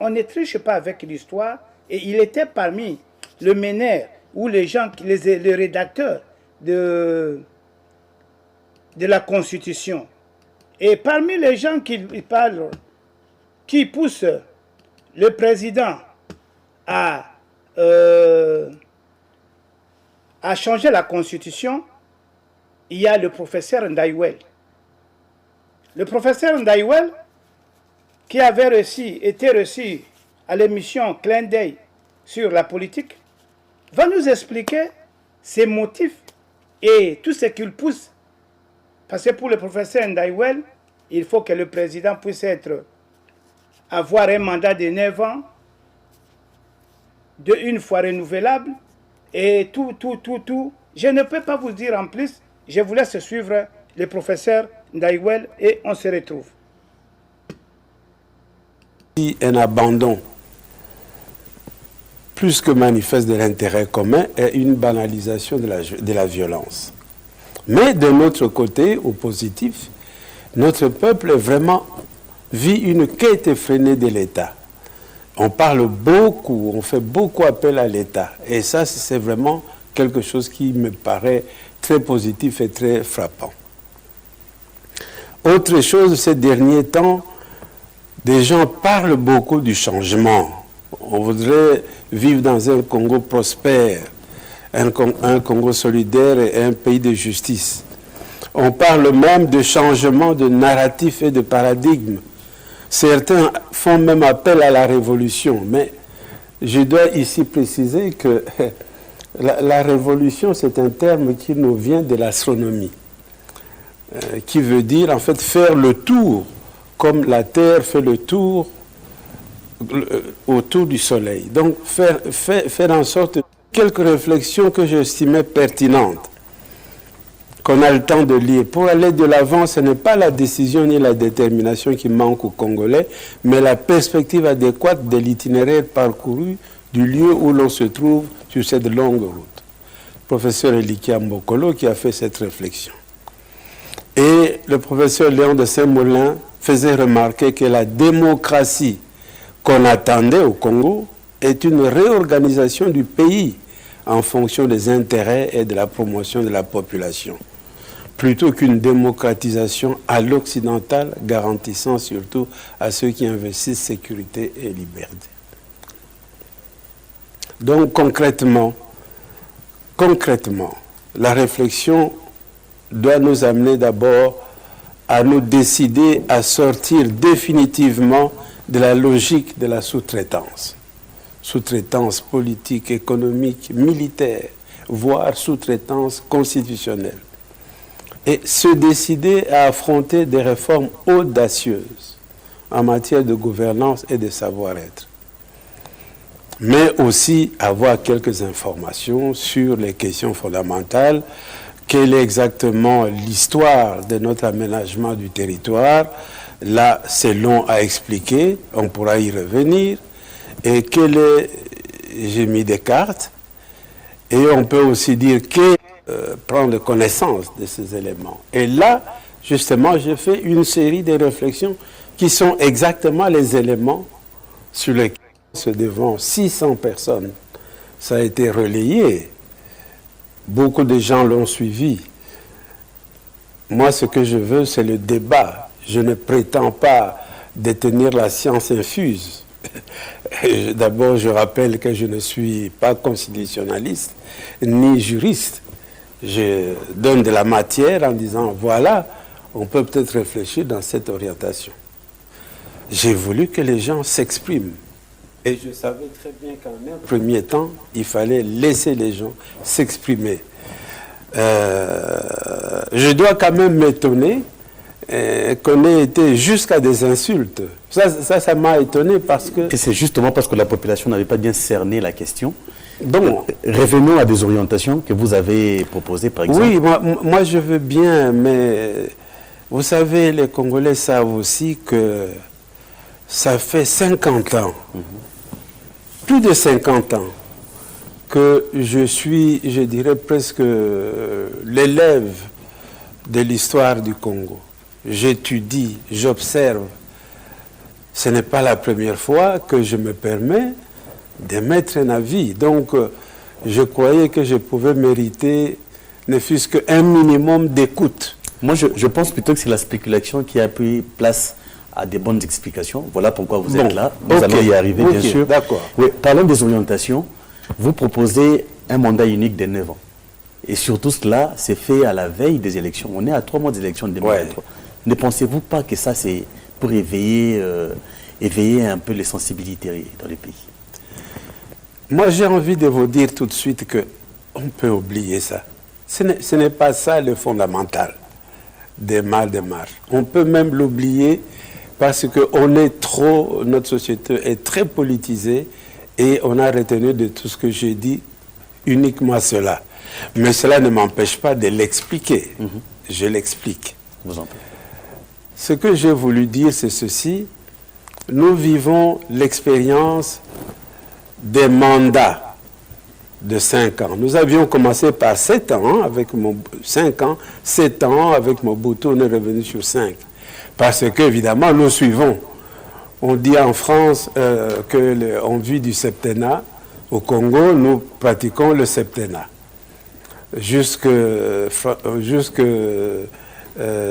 On ne triche pas avec l'histoire, et il était parmi le MENER ou les gens, les rédacteurs de la Constitution. Et parmi les gens qui parlent, qui poussent le président à changer la Constitution, il y a le professeur Ndaïwel. Le professeur Ndaïwel, qui avait été reçu à l'émission Clin d'œil sur la politique, va nous expliquer ses motifs et tout ce qu'il pousse. Parce que pour le professeur Ndaïwel, il faut que le président puisse avoir un mandat de 9 ans, de une fois renouvelable, et tout. Je ne peux pas vous dire en plus, je vous laisse suivre le professeur Ndaïwel et on se retrouve. Un abandon plus que manifeste de l'intérêt commun est une banalisation de la violence. Mais de notre côté, au positif, notre peuple vraiment vit une quête effrénée de l'État. On parle beaucoup, on fait beaucoup appel à l'État. Et ça, c'est vraiment quelque chose qui me paraît très positif et très frappant. Autre chose, ces derniers temps, des gens parlent beaucoup du changement. On voudrait vivre dans un Congo prospère, un Congo solidaire et un pays de justice. On parle même de changement de narratif et de paradigme. Certains font même appel à la révolution, mais je dois ici préciser que la révolution, c'est un terme qui nous vient de l'astronomie, qui veut dire en fait faire le tour, comme la Terre fait le tour autour du Soleil. Donc faire en sorte quelques réflexions que j'estimais pertinentes, qu'on a le temps de lire. Pour aller de l'avant, ce n'est pas la décision ni la détermination qui manque aux Congolais, mais la perspective adéquate de l'itinéraire parcouru du lieu où l'on se trouve sur cette longue route. Professeur Elikia Mbokolo qui a fait cette réflexion. Et le professeur Léon de Saint-Moulin faisait remarquer que la démocratie qu'on attendait au Congo est une réorganisation du pays en fonction des intérêts et de la promotion de la population, plutôt qu'une démocratisation à l'occidental garantissant surtout à ceux qui investissent sécurité et liberté. Donc concrètement, la réflexion doit nous amener d'abord à nous décider à sortir définitivement de la logique de la sous-traitance. Sous-traitance politique, économique, militaire, voire sous-traitance constitutionnelle. Et se décider à affronter des réformes audacieuses en matière de gouvernance et de savoir-être. Mais aussi avoir quelques informations sur les questions fondamentales. Quelle est exactement l'histoire de notre aménagement du territoire? Là, c'est long à expliquer, on pourra y revenir. Et j'ai mis des cartes, et on peut aussi dire prendre connaissance de ces éléments. Et là, justement, j'ai fait une série de réflexions qui sont exactement les éléments sur lesquels, devant 600 personnes, ça a été relayé. Beaucoup de gens l'ont suivi. Moi, ce que je veux, c'est le débat. Je ne prétends pas détenir la science infuse. D'abord, je rappelle que je ne suis pas constitutionnaliste ni juriste. je donne de la matière en disant, voilà, on peut peut-être réfléchir dans cette orientation. J'ai voulu que les gens s'expriment. Et je savais très bien qu'en un premier temps, il fallait laisser les gens s'exprimer. Je dois quand même m'étonner qu'on ait été jusqu'à des insultes. Ça m'a étonné parce que... Et c'est justement parce que la population n'avait pas bien cerné la question. Donc, revenons à des orientations que vous avez proposées, par exemple. Oui, moi je veux bien, mais vous savez, les Congolais savent aussi que ça fait 50 ans, plus de 50 ans, que je suis, je dirais presque, l'élève de l'histoire du Congo. J'étudie, j'observe. Ce n'est pas la première fois que je me permets d'émettre un avis. Donc, je croyais que je pouvais mériter ne fût-ce qu'un minimum d'écoute. Moi, je pense plutôt que c'est la spéculation qui a pris place à des bonnes explications. Voilà pourquoi vous êtes là. Nous allons y arriver, bien sûr. D'accord. Oui, parlons des orientations. Vous proposez un mandat unique de 9 ans. Et surtout cela, c'est fait à la veille des élections. On est à 3 mois des élections de 2023. Ouais. Ne pensez-vous pas que ça, c'est pour éveiller un peu les sensibilités dans le pays? Moi, j'ai envie de vous dire tout de suite qu'on peut oublier ça. Ce n'est pas ça le fondamental des démarche. On peut même l'oublier parce que notre société est très politisée et on a retenu de tout ce que j'ai dit uniquement cela. Mais cela ne m'empêche pas de l'expliquer. Je l'explique. Vous en prie. Ce que j'ai voulu dire, c'est ceci. Nous vivons l'expérience des mandats de 5 ans. Nous avions commencé par 7 ans, avec 5 ans, 7 ans, avec Mobutu, on est revenu sur 5. Parce qu'évidemment, nous suivons. On dit en France qu'en vue du septennat, au Congo, nous pratiquons le septennat. Jusque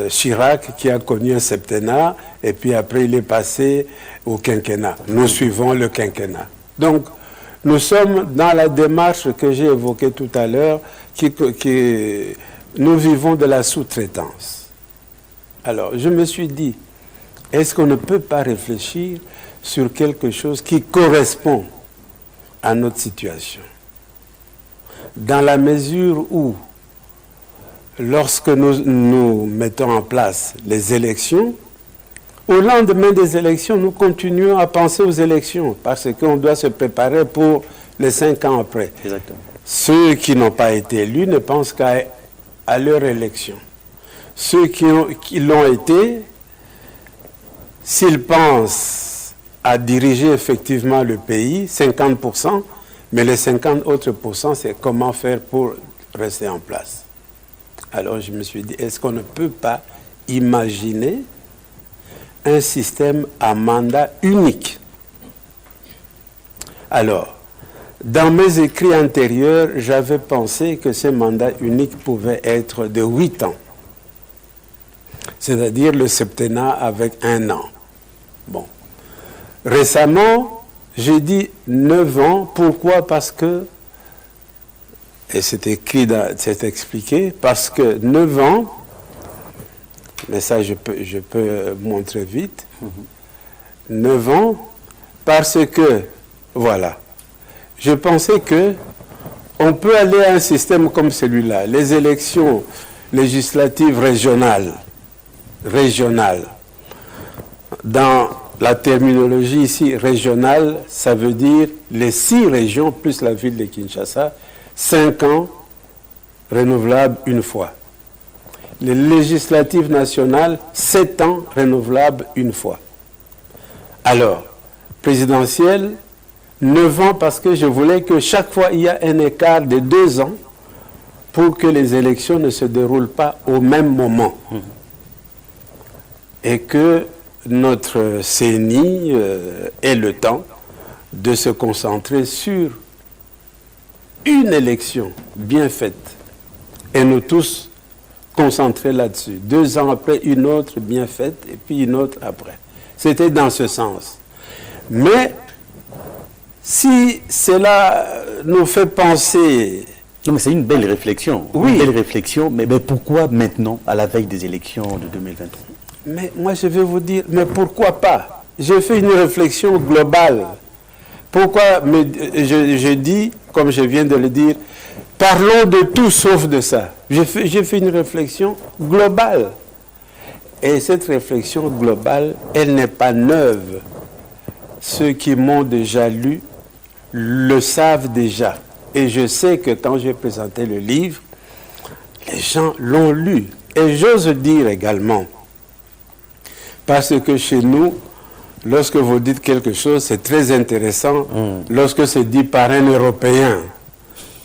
Chirac, qui a connu un septennat, et puis après il est passé au quinquennat. Nous suivons le quinquennat. Donc, nous sommes dans la démarche que j'ai évoquée tout à l'heure, nous vivons de la sous-traitance. Alors, je me suis dit, est-ce qu'on ne peut pas réfléchir sur quelque chose qui correspond à notre situation? Dans la mesure où, lorsque nous mettons en place les élections, au lendemain des élections, nous continuons à penser aux élections parce qu'on doit se préparer pour les 5 ans après. Exactement. Ceux qui n'ont pas été élus ne pensent qu'à leur élection. Ceux qui l'ont été, s'ils pensent à diriger effectivement le pays, 50%, mais les 50 autres pourcents, c'est comment faire pour rester en place. Alors je me suis dit, est-ce qu'on ne peut pas imaginer un système à mandat unique? Alors, dans mes écrits antérieurs, j'avais pensé que ce mandat unique pouvait être de 8 ans. C'est-à-dire le septennat avec 1 an. Bon. Récemment, j'ai dit 9 ans. Pourquoi? Parce que, et c'est écrit, c'est expliqué, parce que 9 ans, mais ça je peux montrer vite, 9 ans, parce que, voilà, je pensais que on peut aller à un système comme celui-là, les élections législatives régionales, dans la terminologie ici, régionale, ça veut dire les 6 régions plus la ville de Kinshasa, 5 ans, renouvelables une fois. Les législatives nationales, 7 ans, renouvelables une fois. Alors, présidentielle, 9 ans parce que je voulais que chaque fois il y a un écart de 2 ans pour que les élections ne se déroulent pas au même moment. Et que notre CENI ait le temps de se concentrer sur une élection bien faite. Et nous tous concentrés là-dessus. 2 ans après, une autre bien faite, et puis une autre après. C'était dans ce sens. Mais si cela nous fait penser Non, mais c'est une belle réflexion. Oui. Une belle réflexion, mais pourquoi maintenant, à la veille des élections de 2023? Mais moi, je vais vous dire, mais pourquoi pas? J'ai fait une réflexion globale. Pourquoi je dis, comme je viens de le dire, parlons de tout sauf de ça. J'ai fait une réflexion globale. Et cette réflexion globale, elle n'est pas neuve. Ceux qui m'ont déjà lu le savent déjà. Et je sais que quand j'ai présenté le livre, les gens l'ont lu. Et j'ose dire également, parce que chez nous, lorsque vous dites quelque chose, c'est très intéressant lorsque c'est dit par un Européen.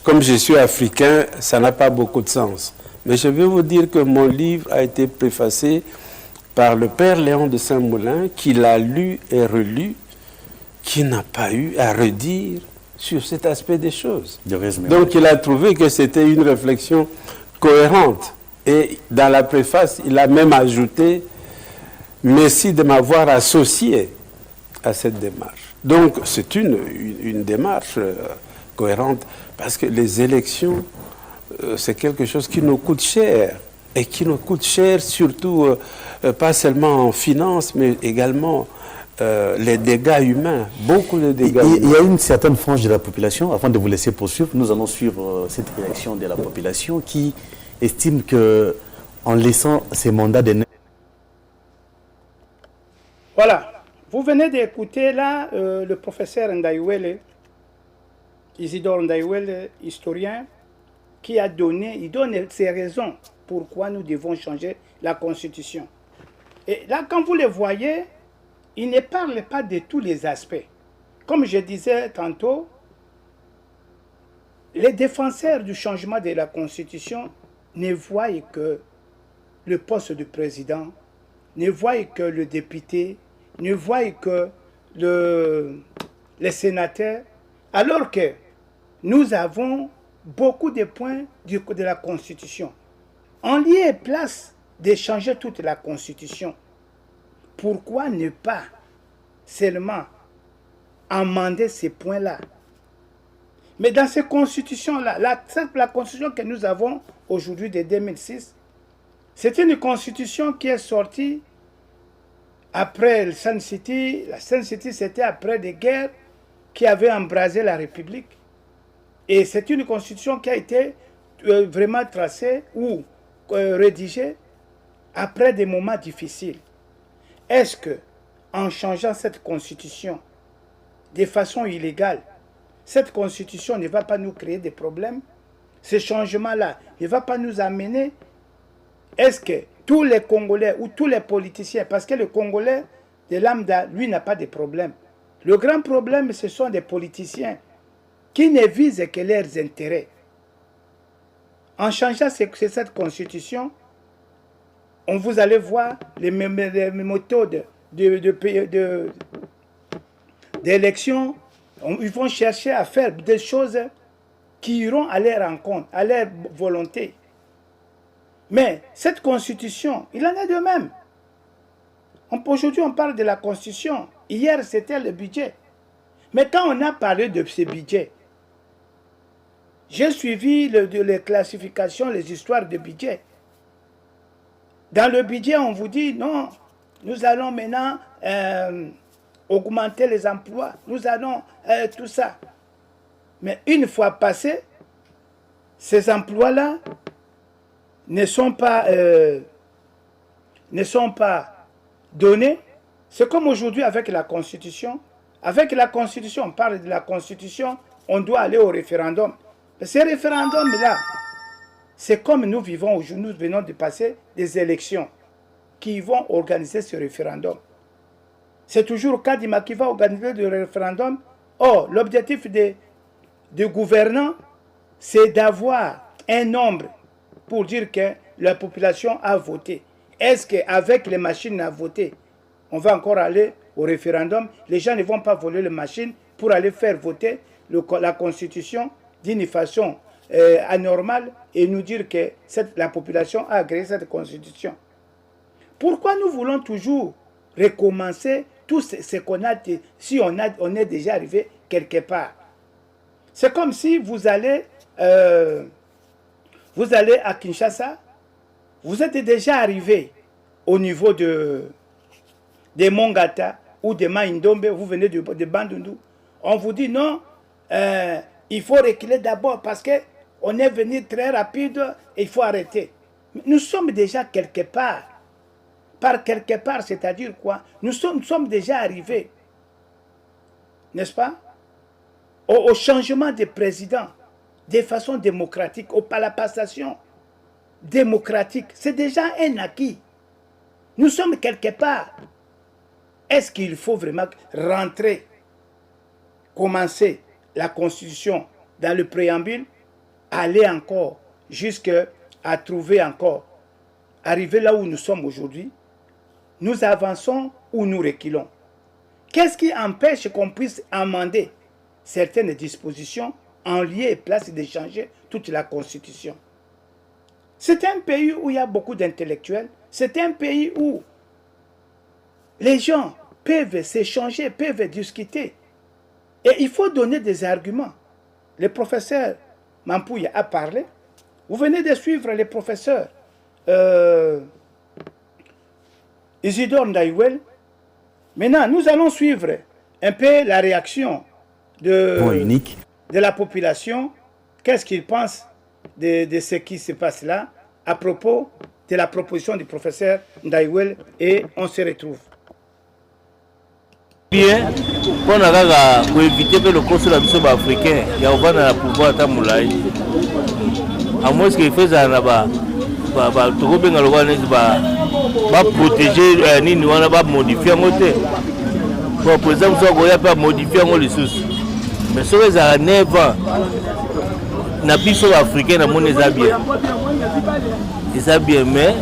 Comme je suis africain, ça n'a pas beaucoup de sens. Mais je vais vous dire que mon livre a été préfacé par le père Léon de Saint-Moulin, qui l'a lu et relu, qui n'a pas eu à redire sur cet aspect des choses. Donc il a trouvé que c'était une réflexion cohérente. Et dans la préface, il a même ajouté « Merci de m'avoir associé à cette démarche ». Donc c'est une démarche cohérente, parce que les élections, c'est quelque chose qui nous coûte cher. Et qui nous coûte cher, surtout, pas seulement en finance, mais également les dégâts humains, beaucoup de dégâts humains. Il y a une certaine frange de la population, avant de vous laisser poursuivre, nous allons suivre cette réaction de la population qui estime qu'en laissant ces mandats de... Voilà, vous venez d'écouter là le professeur Ndaiwele, Isidore Ndaiwele, historien, qui a donné, il donne ses raisons pourquoi nous devons changer la Constitution. Et là, quand vous le voyez, il ne parle pas de tous les aspects. Comme je disais tantôt, les défenseurs du changement de la Constitution ne voient que le poste du président, ne voient que le député, ne voient que les sénateurs, alors que nous avons beaucoup de points de la Constitution. En lieu et place de changer toute la Constitution, pourquoi ne pas seulement amender ces points-là? Mais dans ces constitutions-là, la constitution que nous avons aujourd'hui de 2006, c'est une constitution qui est sortie après le Sun City. La Sun City, c'était après des guerres qui avaient embrasé la République. Et c'est une constitution qui a été vraiment tracée ou rédigée après des moments difficiles. Est-ce que, en changeant cette constitution de façon illégale, cette constitution ne va pas nous créer des problèmes? Ce changement-là ne va pas nous amener? Est-ce que tous les Congolais ou tous les politiciens, parce que le Congolais de lambda, lui, n'a pas de problème. Le grand problème, ce sont des politiciens qui ne visent que leurs intérêts. En changeant cette constitution, vous allez voir les méthodes d'élection. Ils vont chercher à faire des choses qui iront à leur rencontre, à leur volonté. Mais cette constitution, il en est de même. Aujourd'hui, on parle de la constitution. Hier, c'était le budget. Mais quand on a parlé de ce budget, j'ai suivi les classifications, les histoires de budget. Dans le budget, on vous dit, non, nous allons maintenant augmenter les emplois, nous allons tout ça. Mais une fois passé, ces emplois-là ne sont pas donnés. C'est comme aujourd'hui avec la Constitution. Avec la Constitution, on parle de la Constitution, on doit aller au référendum. Mais ces référendums-là, c'est comme nous vivons aujourd'hui, nous venons de passer des élections qui vont organiser ce référendum. C'est toujours Kadima qui va organiser le référendum. Or, l'objectif des gouvernants, c'est d'avoir un nombre pour dire que la population a voté. Est-ce qu'avec les machines à voter, on va encore aller au référendum? Les gens ne vont pas voler les machines pour aller faire voter la Constitution d'une façon anormale et nous dire que la population a agréé cette Constitution. Pourquoi nous voulons toujours recommencer tout ce qu'on a si on est déjà arrivé quelque part? C'est comme si vous allez vous allez à Kinshasa, vous êtes déjà arrivé au niveau de Mongata ou de Maïndombe, vous venez de Bandundu. On vous dit non, il faut reculer d'abord parce qu'on est venu très rapide et il faut arrêter. Nous sommes déjà quelque part. Par quelque part, c'est-à-dire quoi? Nous sommes déjà arrivés, n'est-ce pas, au changement de président de façon démocratique, à la passation démocratique. C'est déjà un acquis. Nous sommes quelque part. Est-ce qu'il faut vraiment rentrer, commencer la Constitution dans le préambule, aller encore jusqu'à trouver encore, arriver là où nous sommes aujourd'hui? Nous avançons ou nous reculons? Qu'est-ce qui empêche qu'on puisse amender certaines dispositions en lieu et place de changer toute la Constitution? C'est un pays où il y a beaucoup d'intellectuels. C'est un pays où les gens peuvent s'échanger, peuvent discuter. Et il faut donner des arguments. Le professeur Mampouya a parlé. Vous venez de suivre les professeurs Isidore Ndaïwel. Maintenant, nous allons suivre un peu la réaction de la population. Qu'est-ce qu'ils pensent de ce qui se passe là à propos de la proposition du professeur Ndaïwel, et on se retrouve. Bien, pour éviter que le consul africain il y a un pouvoir à Moulay. À moins qu'il fasse un protéger ni modifier pour par exemple il pas modifier les sources. Mais si vous avez 9 ans, na biso africain na monde ça bien. C'est bien, mais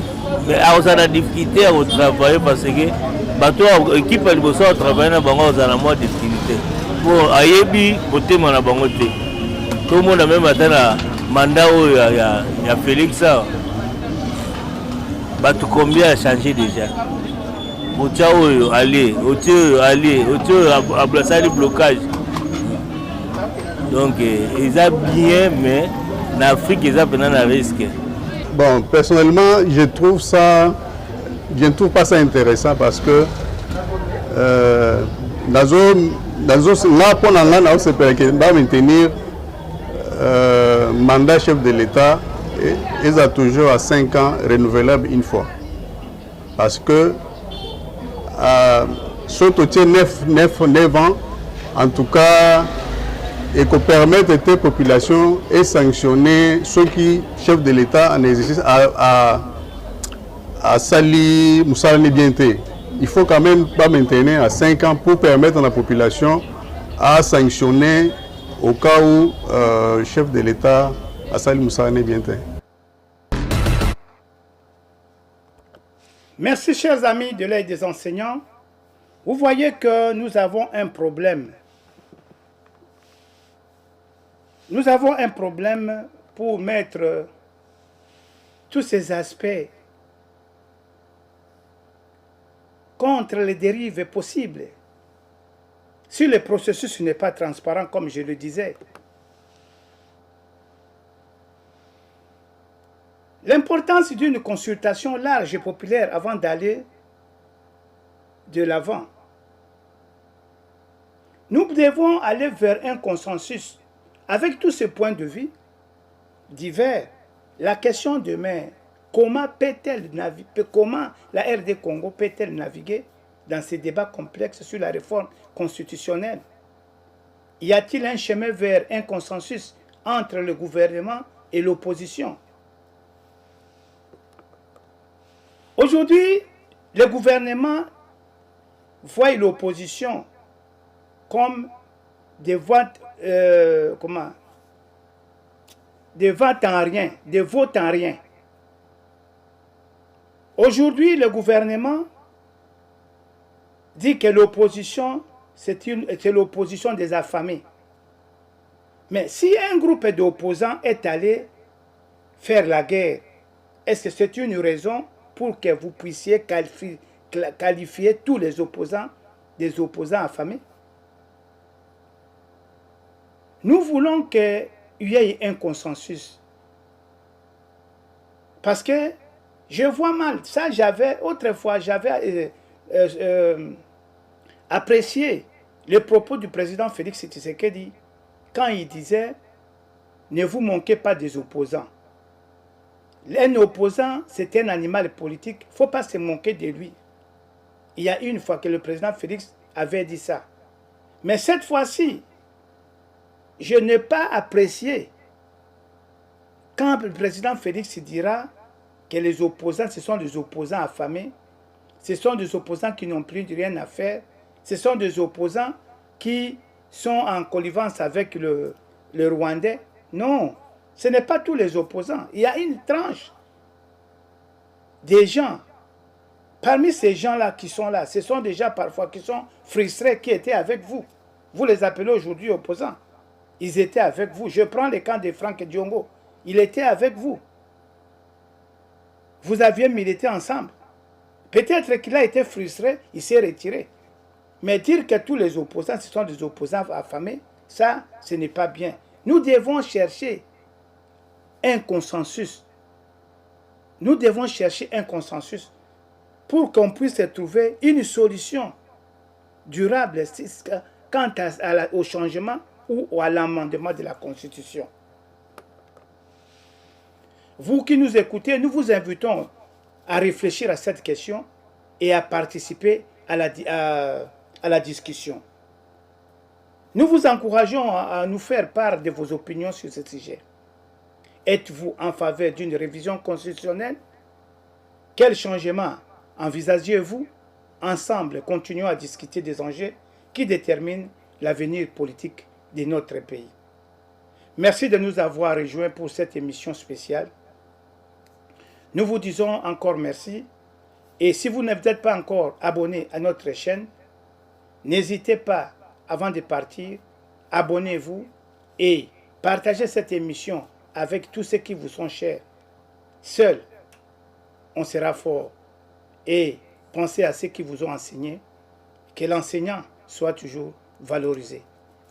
on a des difficultés à travailler parce que bateau équipe de bosso travailler na bango on a moins de difficulté. Bon, ayebi côté mana bango té. Tout le monde a même atteint mandat où il y a Félix ça. Bateau combien a changé déjà. Otao aller, Otao à placer le blocage. Donc ils ont bien, mais en Afrique ils ont un risque. Bon, personnellement, je ne trouve pas ça intéressant parce que là, pour maintenir mandat chef de l'État, ils ont toujours à 5 ans renouvelable une fois. Parce que surtout 9 ans, en tout cas, et qu'on permette à cette population et sanctionner ceux qui, chef de l'État en exercice, à Sali Moussalani Bienté. Il faut quand même pas maintenir à 5 ans pour permettre à la population à sanctionner au cas où chef de l'État à Sali Moussalani Bienté. Merci chers amis de l'œil des enseignants. Vous voyez que nous avons un problème. Nous avons un problème pour mettre tous ces aspects contre les dérives possibles. Si le processus n'est pas transparent, comme je le disais, l'importance d'une consultation large et populaire avant d'aller de l'avant. Nous devons aller vers un consensus. Avec tous ces points de vue divers, la question demeure, comment la RD Congo peut-elle naviguer dans ces débats complexes sur la réforme constitutionnelle? Y a-t-il un chemin vers un consensus entre le gouvernement et l'opposition? Aujourd'hui, le gouvernement voit l'opposition comme des votes en rien, des votes en rien. Aujourd'hui, le gouvernement dit que l'opposition, c'est l'opposition des affamés. Mais si un groupe d'opposants est allé faire la guerre, est-ce que c'est une raison pour que vous puissiez qualifier tous les opposants des opposants affamés? Nous voulons que il y ait un consensus. Parce que je vois mal, ça autrefois, j'avais apprécié le propos du président Félix Tshisekedi quand il disait « Ne vous manquez pas des opposants ». Un opposant, c'est un animal politique, il ne faut pas se manquer de lui. Il y a une fois que le président Félix avait dit ça. Mais cette fois-ci, je n'ai pas apprécié quand le président Félix dira que les opposants, ce sont des opposants affamés, ce sont des opposants qui n'ont plus rien à faire, ce sont des opposants qui sont en connivence avec le Rwandais. Non, ce n'est pas tous les opposants. Il y a une tranche des gens. Parmi ces gens-là qui sont là, ce sont des gens parfois qui sont frustrés, qui étaient avec vous. Vous les appelez aujourd'hui opposants. Ils étaient avec vous. Je prends le cas de Franck Diongo. Il était avec vous. Vous aviez milité ensemble. Peut-être qu'il a été frustré, il s'est retiré. Mais dire que tous les opposants, ce sont des opposants affamés, ça, ce n'est pas bien. Nous devons chercher un consensus. Nous devons chercher un consensus pour qu'on puisse trouver une solution durable quant au changement ou à l'amendement de la Constitution. Vous qui nous écoutez, nous vous invitons à réfléchir à cette question et à participer à la discussion. Nous vous encourageons à nous faire part de vos opinions sur ce sujet. Êtes-vous en faveur d'une révision constitutionnelle? Quel changement envisagez-vous? Ensemble, continuons à discuter des enjeux qui déterminent l'avenir politique de notre pays. Merci de nous avoir rejoints pour cette émission spéciale. Nous vous disons encore merci. Et si vous n'êtes pas encore abonné à notre chaîne, n'hésitez pas, avant de partir, abonnez-vous et partagez cette émission avec tous ceux qui vous sont chers. Seul, on sera fort. Et pensez à ceux qui vous ont enseigné, que l'enseignant soit toujours valorisé.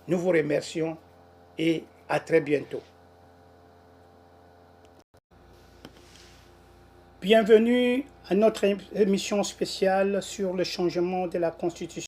Nous vous remercions et à très bientôt. Bienvenue à notre émission spéciale sur le changement de la Constitution.